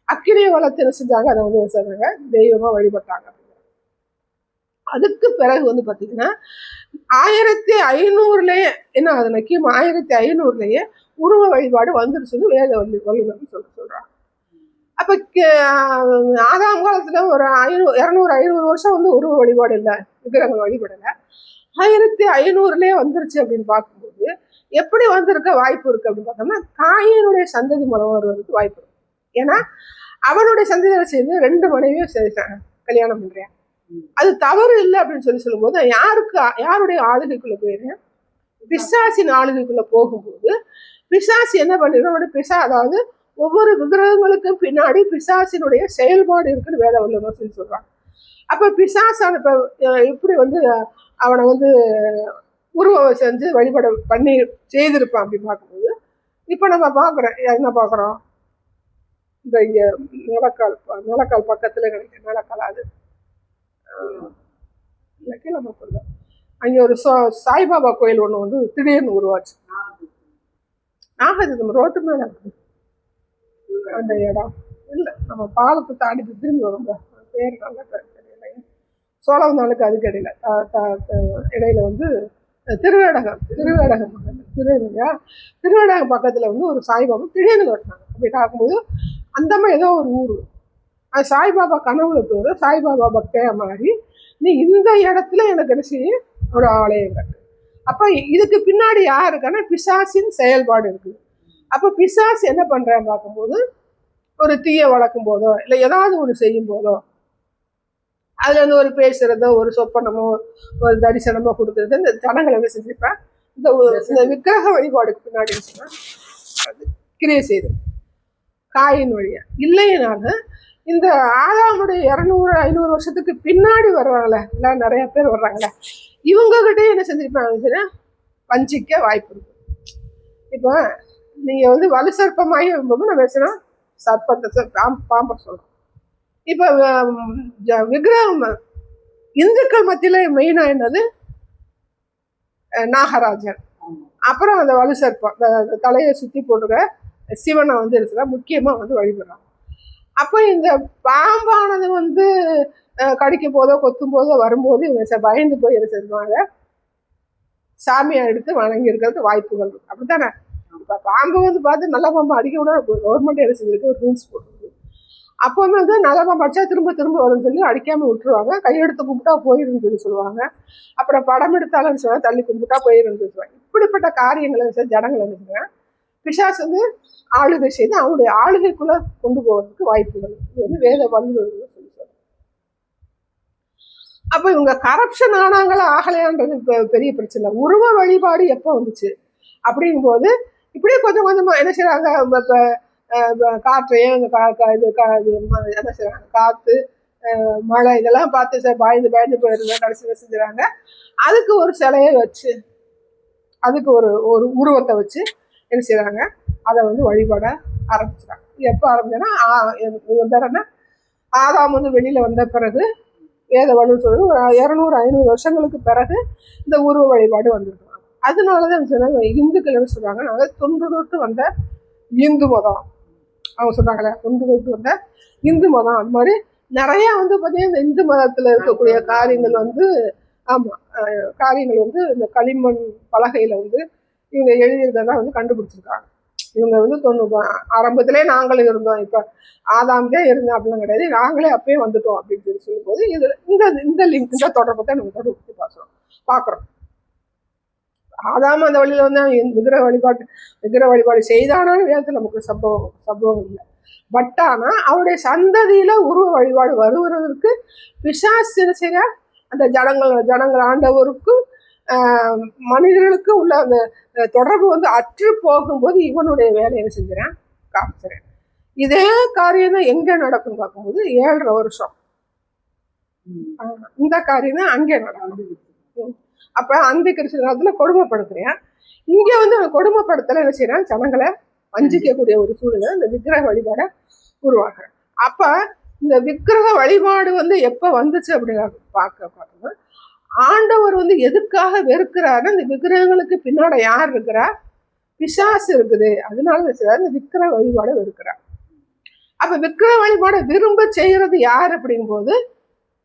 A: அக்கினிய வளர்த்து என்ன செஞ்சாங்க, அதை வந்து சொல்றாங்க தெய்வமா வழிபட்டாங்க. அதுக்கு பிறகு வந்து பார்த்தீங்கன்னா 1500லயே என்ன ஆகுதுன்னா, கிமு 1500லயே உருவ வழிபாடு வந்துருச்சுன்னு வேத வல்லுநர் சொல்றாங்க. அப்ப ஆதாம் காலத்துல ஒரு 200-500 வருஷம் வந்து உருவ வழிபாடு இல்லை, விக்கிரகங்கள் வழிபடலை. 1500லயே வந்துருச்சு அப்படின்னு பார்க்கும்போது எப்படி வந்திருக்க வாய்ப்பு இருக்கு அப்படின்னு பார்த்தோம்னா, காயினுடைய சந்ததி மூலம் வருவதற்கு வாய்ப்பு இருக்கு. ஏன்னா அவனுடைய சந்ததியை சேர்ந்து 2 மனைவியும் கல்யாணம் பண்றேன். அது தவறு இல்லை அப்படின்னு சொல்லும்போது யாருடைய ஆளுகைக்குள்ள போயிரு, பிசாசின் ஆளுகைக்குள்ள போகும்போது பிசாசு என்ன பண்ணிடுறோம், அதாவது ஒவ்வொரு விக்கிரகங்களுக்கும் பின்னாடி பிசாசினுடைய செயல்பாடு இருக்குன்னு வேத வல்லுநர் சொல்லி சொல்றாங்க. அப்ப பிசாசான இப்படி வந்து அவனை வந்து உருவம் செஞ்சு வழிபட பண்ணி செய்திருப்பான் அப்படின்னு பார்க்கும்போது, இப்ப நம்ம பார்க்குறோம் என்ன பார்க்குறோம், இந்த இங்க நிலக்கால் பக்கத்துல கிடைக்கிற நிலக்கால், அது நம்ம சொல்ல அங்க ஒரு சாய்பாபா கோயில் ஒண்ணு வந்து திடீர்னு உருவாச்சு. நாகது நம்ம ரோட்டு மேல இருக்குது அந்த இடம். இல்லை, நம்ம பாலத்தை தாண்டி திரும்பி வரும், பேர் நல்ல தெரியல, சோழவந்தாளுக்கு அதுக்கு இடையில வந்து திருவேடகம் பக்கத்துல வந்து ஒரு சாய்பாபா திடீர்னு கட்டினாங்க. அப்படி பார்க்கும்போது அந்தம்மா ஏதோ ஒரு ஊரு, அது சாய்பாபா கனவுல தோறு சாய்பாபா பக்தையா மாறி, நீ இந்த இடத்துல எனக்கு அடிச்சு ஒரு ஆலயம் கட்டு. அப்ப இதுக்கு பின்னாடி யாருக்கான பிசாசின் செயல்பாடு இருக்குது. அப்ப பிசாசு என்ன பண்றேன்னு பார்க்கும்போது, ஒரு தீய வளர்க்கும் போதோ இல்லை ஏதாவது ஒன்று செய்யும் போதோ அதுல இருந்து ஒரு பேசுறதோ ஒரு சொப்பனமோ ஒரு தரிசனமோ கொடுத்துருது இந்த ஜனங்கள் என்ன செஞ்சிருப்பேன், இந்த விக்கிரக வழிபாடுக்கு பின்னாடி அது கிரியை செய்யுது காயின் வழியா. இல்லைனாலும் இந்த ஆதாமுடைய 200-500 வருஷத்துக்கு பின்னாடி வர்றாங்களே, இல்லை நிறைய பேர் வர்றாங்களே, இவங்க கிட்டே என்ன செஞ்சிருப்பாங்க, வஞ்சிக்க வாய்ப்பு இருக்கு. இப்போ நீங்க வந்து வலு சர்ப்பமாகி வரும்போது நம்ம பேசுறோம் சர்ப்பத்தை பாம்பை சொல்றோம். இப்ப விக்கிரகம் இந்துக்கள் மத்தியில மெயினா என்னது, நாகராஜன், அப்புறம் அந்த வலு சர்ப்பம் தலையை சுத்தி போட்டுற சிவனை வந்து இருக்கிற முக்கியமா வந்து வழிபடுறாங்க. அப்போ இந்த பாம்பானது வந்து கடிக்கும் போதோ கொத்தும் போதோ வரும்போது இவங்க பயந்து போய் என்ன செய்வாங்க, சாமியா எடுத்து வணங்கி இருக்கிறது வாய்ப்புகள் இருக்கு. அப்படித்தானே? இப்போ பாம்பு வந்து பார்த்து நல்ல பாம்பு அடிக்க விட கவர்மெண்ட் என்ன செஞ்சிருக்கு, ஒரு ரூல்ஸ் போட்டுருக்கு. அப்போ வந்து நல்ல பாம்பு அடிச்சா திரும்ப வரும்னு சொல்லி அடிக்காம விட்டுருவாங்க. கையெடுத்து கும்பிட்டா போயிருன்னு சொல்லி சொல்லுவாங்க. அப்புறம் படம் எடுத்தாலும் சொல்ல தள்ளி கும்பிட்டா போயிருன்னு சொல்லுவாங்க. இப்படிப்பட்ட காரியங்களை ஜனங்கள் என்ன பிசாசு வந்து ஆளுகை செய்து அவனுடைய ஆளுகைக்குள்ள கொண்டு போவதற்கு வாய்ப்புகள். இது வந்து வேத வல்லுநர்கள் சொல்லி சொல்றாங்க. அப்ப இவங்க கரப்ஷன் ஆனாங்களா ஆகலையான்றது பெரிய பிரச்சனை. உருவ வழிபாடு எப்போ வந்துச்சு அப்படிங்கும் போது இப்படியே கொஞ்சம் கொஞ்சமா என்ன செய்யறாங்க, காற்றையும் என்ன செய்யறாங்க, காத்து மழை இதெல்லாம் பார்த்து பயந்து போயிருந்தா கடைசியில் செஞ்சுறாங்க. அதுக்கு ஒரு சிலையை வச்சு அதுக்கு ஒரு உருவத்தை வச்சு என்ன செய்யறாங்க, அதை வந்து வழிபாட ஆரம்பிச்சுறாங்க. எப்போ ஆரம்பிச்சேன்னா பேர் என்ன, ஆதாம் வந்து வெளியில வந்த பிறகு வேத வலு சொல்றது 200-500 வருஷங்களுக்கு பிறகு இந்த உருவ வழிபாடு வந்துருக்காங்க. அதனாலதான் இந்துக்கள் என்ன சொல்றாங்க, அதாவது தொன்று வந்த இந்து மதம், அவங்க சொன்னாங்களே தொன்று வந்த இந்து மதம். அது மாதிரி நிறைய வந்து பார்த்தீங்கன்னா இந்த இந்து மதத்துல இருக்கக்கூடிய காரியங்கள் வந்து காரியங்கள் வந்து இந்த களிமண் பலகையில வந்து இவங்க எழுதியிருக்கிறதா வந்து கண்டுபிடிச்சிருக்காங்க. இவங்க வந்து ஆரம்பத்திலே நாங்களும் இருந்தோம், இப்ப ஆதாம்தே இருந்தோம் அப்படிலாம் கிடையாது, நாங்களே அப்பயே வந்துட்டோம் அப்படின்னு சொல்லும்போது இந்த லிங்க் இந்த தொடர்பை தான் நம்ம தொடர்பு பார்க்குறோம். ஆதாம அந்த வழியில வந்து விக்கிரக வழிபாடு செய்தானான்னு வேதத்தில் நமக்கு சம்பவம் இல்லை. பட் ஆனா அவருடைய சந்ததியில உருவ வழிபாடு வருவதற்கு பிசாசு செய்ய அந்த ஜனங்கள் ஆண்டவருக்கும் மனிதர்களுக்கு உள்ள அந்த தொடர்பு வந்து அற்று போகும்போது இவனுடைய வேலையை செஞ்சுறேன் காமிச்சுறேன். இதே காரியம் தான் எங்க நடக்குன்னு பார்க்கும்போது 7.5 வருஷம் இந்த காரியம் தான் அங்கே நடக்கும். அப்ப அந்த கிறிஸ்து காலத்துல கொடுமைப்படுத்துறேன், இங்க வந்து கொடுமைப்படுத்தல என்ன செய்யறேன், ஜனங்களை வஞ்சிக்கக்கூடிய ஒரு சூழ்நிலை இந்த விக்கிரக வழிபாட உருவாக்குறேன். அப்ப இந்த விக்கிரக வழிபாடு வந்து எப்ப வந்துச்சு அப்படின்னு பார்த்தோம்னா ஆண்டவர் வந்து எதுக்காக வெறுக்கிறாரு? இந்த விக்கிரகங்களுக்கு பின்னாடி யார் இருக்கிறா? பிசாசு இருக்குது. அதனால இந்த விக்கிரக வழிபாடை வெறுக்கிறார். அப்ப விக்கிரக வழிபாடை விரும்ப செய்யறது யார் அப்படிங்கும் போது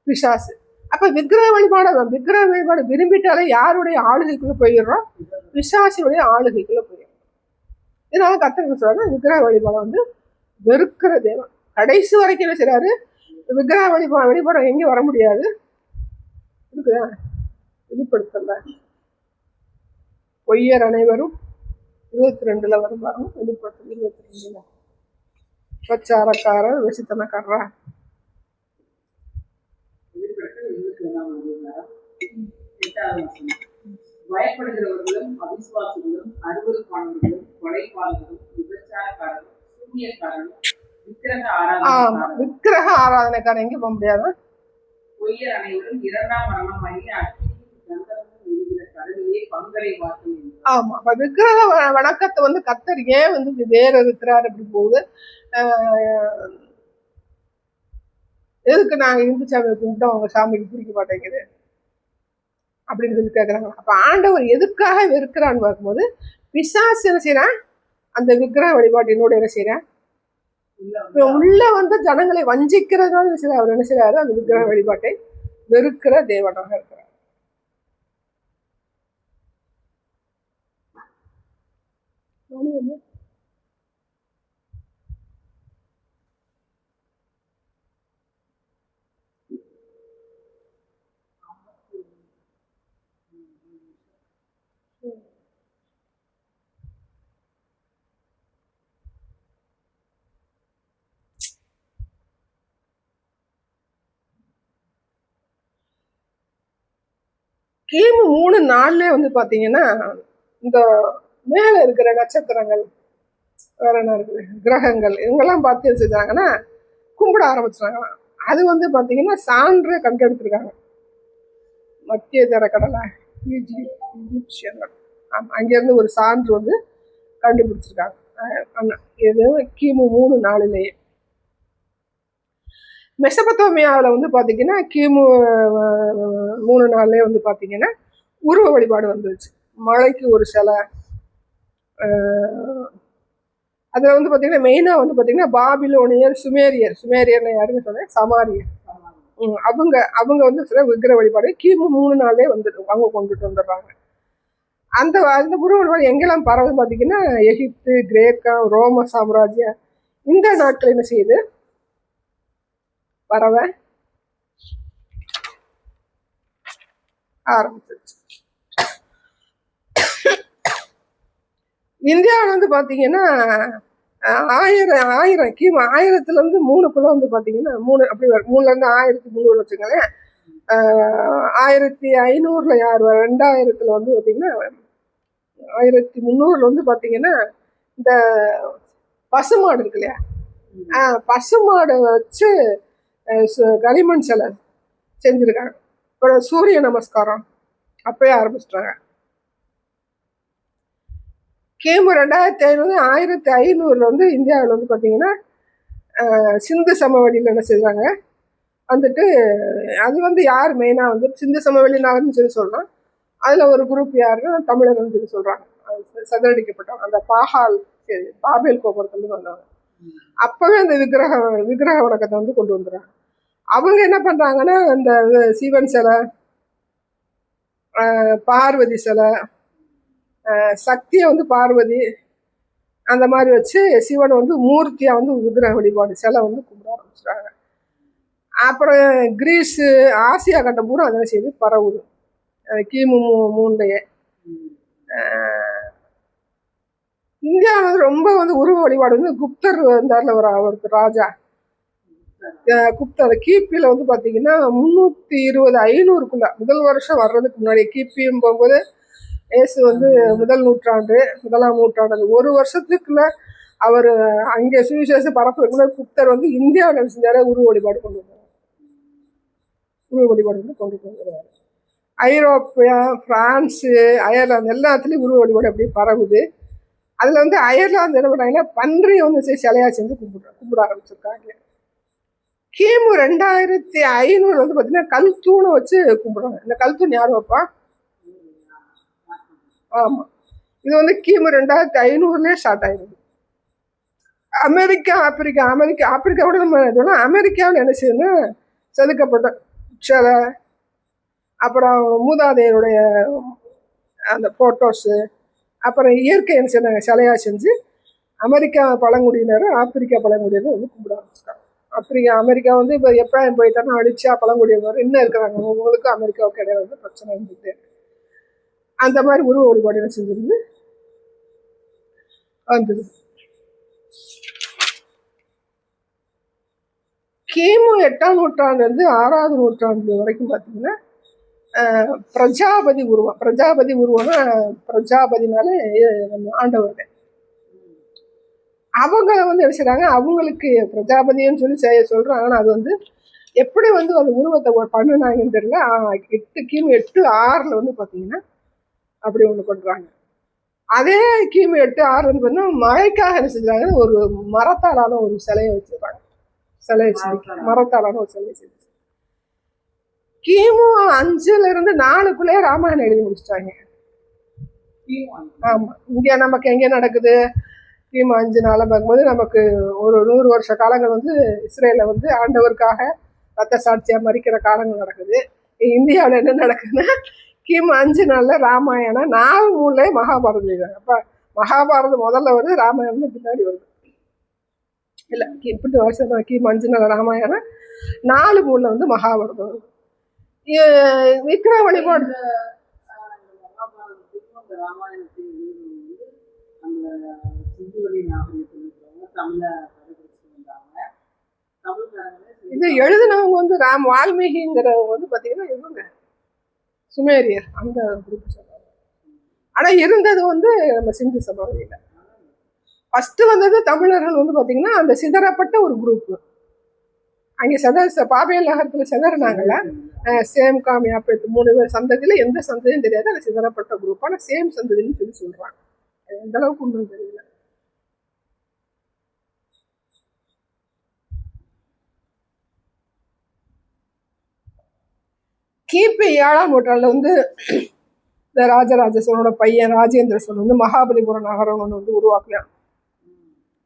A: பிசாசு. அப்ப விக்கிரக வழிபாடு விரும்பிட்டாலே யாருடைய ஆளுகைக்குள்ள போயிடுறோம்? பிசாசுடைய ஆளுகைக்குள்ள போயிடும். இதனால கர்த்தர் சொல்றாரு, விக்கிரக வழிபாடை வந்து வெறுக்கிற தேவன். கடைசி வரைக்கும் என்ன செய்றாரு? விக்கிரக வழிபாடு எங்கேயும் வர முடியாது. இருக்குதா? வெளிப்படுத்தல பொய்யர் அனைவரும் 22 வரும் பாருங்க. வெளிப்படுத்தல் 22 பிரச்சாரக்காரர் வெசித்தனக்காரரா
B: பயப்படுகிறவர்களும் அவிசுவாசிகளும் அருவருப்பானவர்களும் கொலைபாதகரும் விபச்சாரக்காரரும் சூனியக்காரரும்
A: விக்கிரக ஆராதனைக்காரன் எங்க போக முடியாது.
B: பொய்யர் அனைவரும் 2ஆம் மரணமாகி கடலிலே பங்களை வார்த்தை.
A: ஆமா, விக்கிரக வணக்கத்தை வந்து கர்த்தர் ஏன் வந்து வேற இருக்கிறார் அப்படி போகுது? எதுக்கு நாங்க இந்து சாமி கும்பிட்டோம் அவங்க சாமிக்கு பிடிக்க மாட்டேங்குது அப்படின்னு சொல்லி கேட்குறாங்க. அப்ப ஆண்டவர் எதுக்காக வெறுக்கிறான்னு பார்க்கும்போது பிசாசு என்ன செய்யறான்? அந்த விக்கிரக வழிபாட்டினோட என்ன செய்யறான்? உள்ள வந்து ஜனங்களை வஞ்சிக்கிறதுனால என்ன செய்யறாரு? அவர் என்ன செய்யறாரு? அந்த விக்கிரக வழிபாட்டை வெறுக்கிற தேவனாக இருக்கிறார். கிமு 3-4 வந்து பாத்தீங்கன்னா இந்த மேல இருக்கிற நட்சத்திரங்கள், வேற என்ன இருக்குது, கிரகங்கள், இவங்கெல்லாம் பார்த்து வச்சுருக்காங்கன்னா கும்பிட ஆரம்பிச்சிட்டாங்களாம். அது வந்து பாத்தீங்கன்னா சான்று கண்டெடுத்திருக்காங்க. மத்திய தரக்கடலை ஈஜிப்சியர்கள் அங்கிருந்து ஒரு சான்று வந்து கண்டுபிடிச்சிருக்காங்க. இது கிமு 3-4 மெசபத்தோமியாவில் வந்து பார்த்தீங்கன்னா கிமு 3-4 வந்து பார்த்தீங்கன்னா உருவ வழிபாடு வந்துருச்சு. மலைக்கு ஒரு சிலை. அதில் வந்து பார்த்தீங்கன்னா மெயினாக வந்து பார்த்தீங்கன்னா பாபிலோனியர், சுமேரியர்னு யாருன்னு சொன்னேன், சமாரியர். அவங்க வந்து சில விக்கிர வழிபாடு கிமு 3-4 வந்துட்டு அவங்க கொண்டுட்டு வந்துடுறாங்க. அந்த உருவ வழிபாடு எங்கெல்லாம் பரவுது பார்த்தீங்கன்னா எகிப்து, கிரேக்கம், ரோம சாம்ராஜ்யம் இந்த நாட்கள் என்ன செய்யுது? பரவ ஆரம்பிச்சிருச்சு. இந்தியாவில் வந்து பார்த்தீங்கன்னா 1000 கிமு 1000 3 வந்து பார்த்தீங்கன்னா 3 அப்படி 3 1300 வச்சுக்கோங்களேன். 1500 யார் 2000 வந்து பார்த்தீங்கன்னா 1300 வந்து பார்த்தீங்கன்னா இந்த பசுமாடு இருக்கு இல்லையா, பசுமாடை வச்சு களிமண் சிலை செஞ்சுருக்காங்க. அப்புறம் சூரிய நமஸ்காரம் அப்பயே ஆரம்பிச்சிட்டாங்க. கிமு 2500 1500 வந்து இந்தியாவில் வந்து பார்த்தீங்கன்னா சிந்து சமவெளியில் என்ன செய்வாங்க வந்துட்டு, அது வந்து யார் மெயினாக வந்து சிந்து சமவெளினாலும் சொல்லி சொல்கிறோம். அதில் ஒரு குரூப் யாருன்னா தமிழர்னு சொல்லி சொல்கிறாங்க. சதுரடிக்கப்பட்டவங்க அந்த பாபேல் கோபுரத்துலேருந்து வந்தவங்க. அப்போவே அந்த விக்கிரக வணக்கத்தை வந்து கொண்டு வந்துடுறாங்க. அவங்க என்ன பண்ணுறாங்கன்னா இந்த சிவன் சிலை, பார்வதி சிலை, சக்தியை வந்து பார்வதி அந்த மாதிரி வச்சு சிவனை வந்து மூர்த்தியாக வந்து விக்கிரக வழிபாடு சிலை வந்து கும்பிட ஆரம்பிச்சுறாங்க. அப்புறம் கிரீஸு, ஆசியா கண்டம் பூரா அதெல்லாம் செய்து பரவுது கிமு 3. இந்தியாவில் ரொம்ப வந்து உருவ வழிபாடு வந்து குப்தர் வந்தார்ல அவருக்கு ராஜா குப்தர். கிபியில் வந்து பார்த்தீங்கன்னா 320 500 முதல் வருஷம் வர்றதுக்கு முன்னாடி கிபியும் போகும்போது ஏசு வந்து 1ஆம் நூற்றாண்டு ஒரு வருஷத்துக்குள்ள அவர் அங்கே சுவிசேஷ பரப்புறதுக்குள்ள குப்தர் வந்து இந்தியாவில் செஞ்சார உருவ வழிபாடு கொண்டு வந்துடுறாரு. ஐரோப்பியா, பிரான்ஸு, அயர்லாந்து எல்லாத்துலேயும் உருவ வழிபாடு அப்படியே பரவுது. அதில் வந்து அயர்லாந்து என்ன பண்ணாங்கன்னா பன்றியை வந்து சிலையா செஞ்சு கும்பிட ஆரம்பிச்சிருக்காங்க. கிமு 2500 வந்து பார்த்தீங்கன்னா கல் தூணை வச்சு கும்பிடுறாங்க. இந்த கல் தூண் யார் வைப்பா? ஆமாம், இது வந்து கிமு 2500 ஸ்டார்ட் ஆயிடுது. ஆப்பிரிக்காவோட நம்ம இதெல்லாம் அமெரிக்காவில் என்ன செய்யணும்னா செதுக்கப்பட்ட சிலை, அப்புறம் மூதாதையருடைய அந்த ஃபோட்டோஸு, அப்புறம் இயற்கை என்ன செய்யறாங்க சிலையாக செஞ்சு அமெரிக்கா பழங்குடியினரும் ஆப்பிரிக்கா பழங்குடியினரும் வந்து கும்பிட ஆரம்பிச்சிட்டாங்க. அமெரிக்கா வந்து இப்போ எப்போ போயிட்டாலும் அடிச்சா பழங்குடியினர் இன்னும் இருக்கிறாங்க, உங்களுக்கும் அமெரிக்காவுக்கு இடையில வந்து பிரச்சனை இருந்துட்டு அந்த மாதிரி உருவ வழிபாடு என்ன செஞ்சிருந்து வந்தது. கிமு 8ஆம் நூற்றாண்டுலேருந்து 6வது நூற்றாண்டு வரைக்கும் பார்த்தீங்கன்னா பிரஜாபதி உருவம்னா பிரஜாபதினால ஆண்டவர்கள் அவங்க வந்து என்ன செய்றாங்க, அவங்களுக்கு பிரஜாபதின்னு சொல்லி சொல்றாங்க. ஆனால் அது வந்து எப்படி வந்து அந்த உருவத்தை பண்ணுனாங்கன்னு தெரியல. 8 கிமு 8/6 வந்து பார்த்தீங்கன்னா அப்படி ஒன்று பண்ணுறாங்க. அதே கிமு 8/6 வந்து பார்த்தீங்கன்னா மழைக்காக என்ன செஞ்சாங்க, ஒரு மரத்தாலான ஒரு சிலையை வச்சிருக்காங்க. மரத்தாலான ஒரு சிலையை செஞ்சு கிமு 5லேருந்து 4க்குள்ளே ராமாயணம் எழுதி முடிச்சிட்டாங்க. ஆமா, இங்க நமக்கு எங்க நடக்குது, கிமு 5 பார்க்கும்போது நமக்கு ஒரு 100 வருஷ காலங்கள் வந்து இஸ்ரேல வந்து ஆண்டவருக்காக ரத்த சாட்சியா மறிக்கிற காலங்கள் நடக்குது. இந்தியாவில் என்ன நடக்குதுன்னா கிமு 5 ராமாயணம், 4/3 மகாபாரதம் எழுதுறாங்க. அப்ப மகாபாரதம் முதல்ல வருது, ராமாயணம் பின்னாடி வருது. இல்லை இப்படி வருஷம் கிமு 5 ராமாயணம், 4/3 வந்து மகாபாரதம் வருது. விக்கிர வழிபாடு இது எழுதினவங்க வந்து வால்மீகிங்கிறவங்க வந்து பாத்தீங்கன்னா இவங்க சுமேரியர் அந்த குரூப் சொல்றாங்க. ஆனா இருந்தது வந்து நம்ம சிந்து சமவெளியில ஃபர்ஸ்ட் வந்தது தமிழர்கள் வந்து பாத்தீங்கன்னா அந்த சிதறப்பட்ட ஒரு குரூப். அங்கே பாபேல் நகரத்துல சிதறினாங்கல்ல, சேம் காம் யாப்பேத் 3 பேர் சந்ததியில எந்த சந்ததியும் தெரியாது, அது சிதறப்பட்ட குரூப். ஆனா சேம் சந்ததின்னு சொல்லி சொல்றாங்க. எந்த அளவுக்கு ஒன்றும் தெரியல. கிபி 7ஆம் நூற்றாண்டுல வந்து இந்த ராஜராஜ சோழனோட பையன் ராஜேந்திர சோழன் வந்து மகாபலிபுரம் நகரம் ஒன்று வந்து உருவாக்குறான்.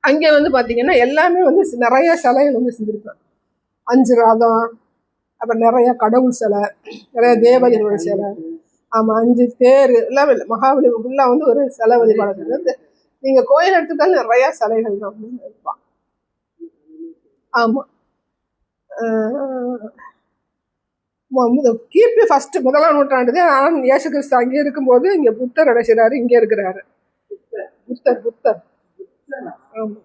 A: அங்கே வந்து பாத்தீங்கன்னா எல்லாமே வந்து நிறைய சிலைகள் வந்து செஞ்சிருப்பாங்க. 5 ரதம், அப்புறம் நிறைய கடவுள் சிலை, நிறைய தேவதைகளோட சிலை, ஆமா 5 தேர் எல்லாம் இல்லை. மகாபலிபுரம் ஃபுல்லாக வந்து ஒரு சிலை வழிபாடு வந்து நீங்க கோயில் எடுத்துக்காலும் நிறைய சிலைகள் தான் வந்து இருப்பான். ஆமா, கிபி ஃபர்ஸ்ட் 1ஆம் நூற்றாண்டு இயேசு கிறிஸ்து அங்கே இருக்கும்போது இங்க புத்தர் அடைக்கிறாரு, இங்க இருக்கிறாரு புத்தர். ஆமா,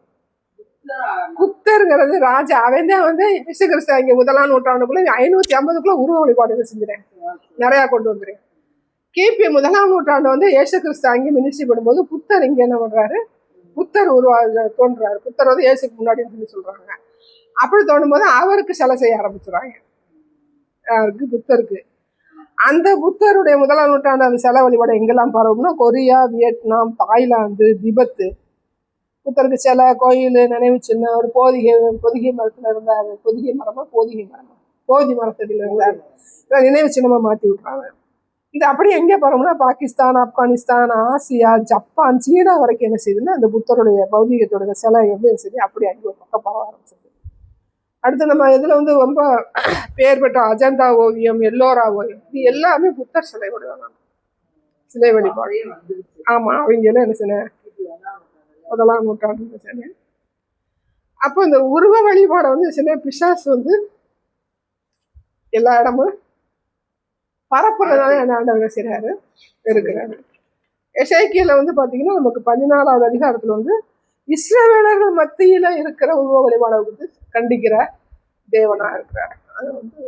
A: குப்தருங்கிறது ராஜா. அவன் தான் வந்து இயேசு கிறிஸ்து இங்க 1ஆம் நூற்றாண்டுக்குள்ள 550க்குள்ள உருவ வழிபாடு செஞ்சுறேன், நிறைய கொண்டு வந்துறேன். கிபி 1ஆம் நூற்றாண்டு வந்து இயேசு கிறிஸ்து அங்கே மினிஸ்ட்ரி பண்ணும்போது புத்தர் இங்க என்ன பண்றாரு, புத்தர் தோன்றாரு. புத்தர் வந்து இயேசுக்கு முன்னாடி சொல்லி சொல்றாங்க. அப்படி தோணும் போது அவருக்கு சிலை செய்ய ஆரம்பிச்சுறாங்க. யாருக்கு? புத்தருக்கு. அந்த புத்தருடைய 1ஆம் நூற்றாண்டு அந்த சிலை வழிபாடு எங்கெல்லாம் பரவும்னா கொரியா, வியட்நாம், தாய்லாந்து, திபெத்து. புத்தருக்கு சிலை, கோயில், நினைவு சின்னம், ஒரு பொதிகை மரத்துல இருந்தாரு. போதி மரத்தடியில இருந்தாரு. நினைவு சின்னமா மாற்றி விட்டுறாங்க. இது அப்படியே எங்கே பரவும்னா பாகிஸ்தான், ஆப்கானிஸ்தான், ஆசியா, ஜப்பான், சீனா வரைக்கும் என்ன செய்யுதுன்னா அந்த புத்தருடைய பௌதிகத்தோட சிலை வந்து சரி அப்படி அங்கே ஒரு பக்கம் பரவ ஆரம்பிச்சது. அடுத்து நம்ம இதில் வந்து ரொம்ப பேர் பெற்ற அஜந்தா ஓவியம், எல்லோரா ஓவியம், இது எல்லாமே புத்தர் சிலை வழிபாடு. ஆமா, அவங்க எல்லாம் என்ன செய்ய 1ஆம் நூற்றாண்டு சிலை. அப்போ இந்த உருவ வழிபாடை வந்து சில பிசாசு வந்து எல்லா இடமும் பரப்புறதுனால என்ன ஆண்டவர் செய்றாரு, இருக்கிறாரு. எசேக்கியேல வந்து பாத்தீங்கன்னா நமக்கு 14வது அதிகாரத்துல வந்து இஸ்ரவேலர்கள் மத்தியில இருக்கிற உருவ வழிபாடை வந்து கண்டிக்கிற தேவனா இருக்கிறார். அது வந்து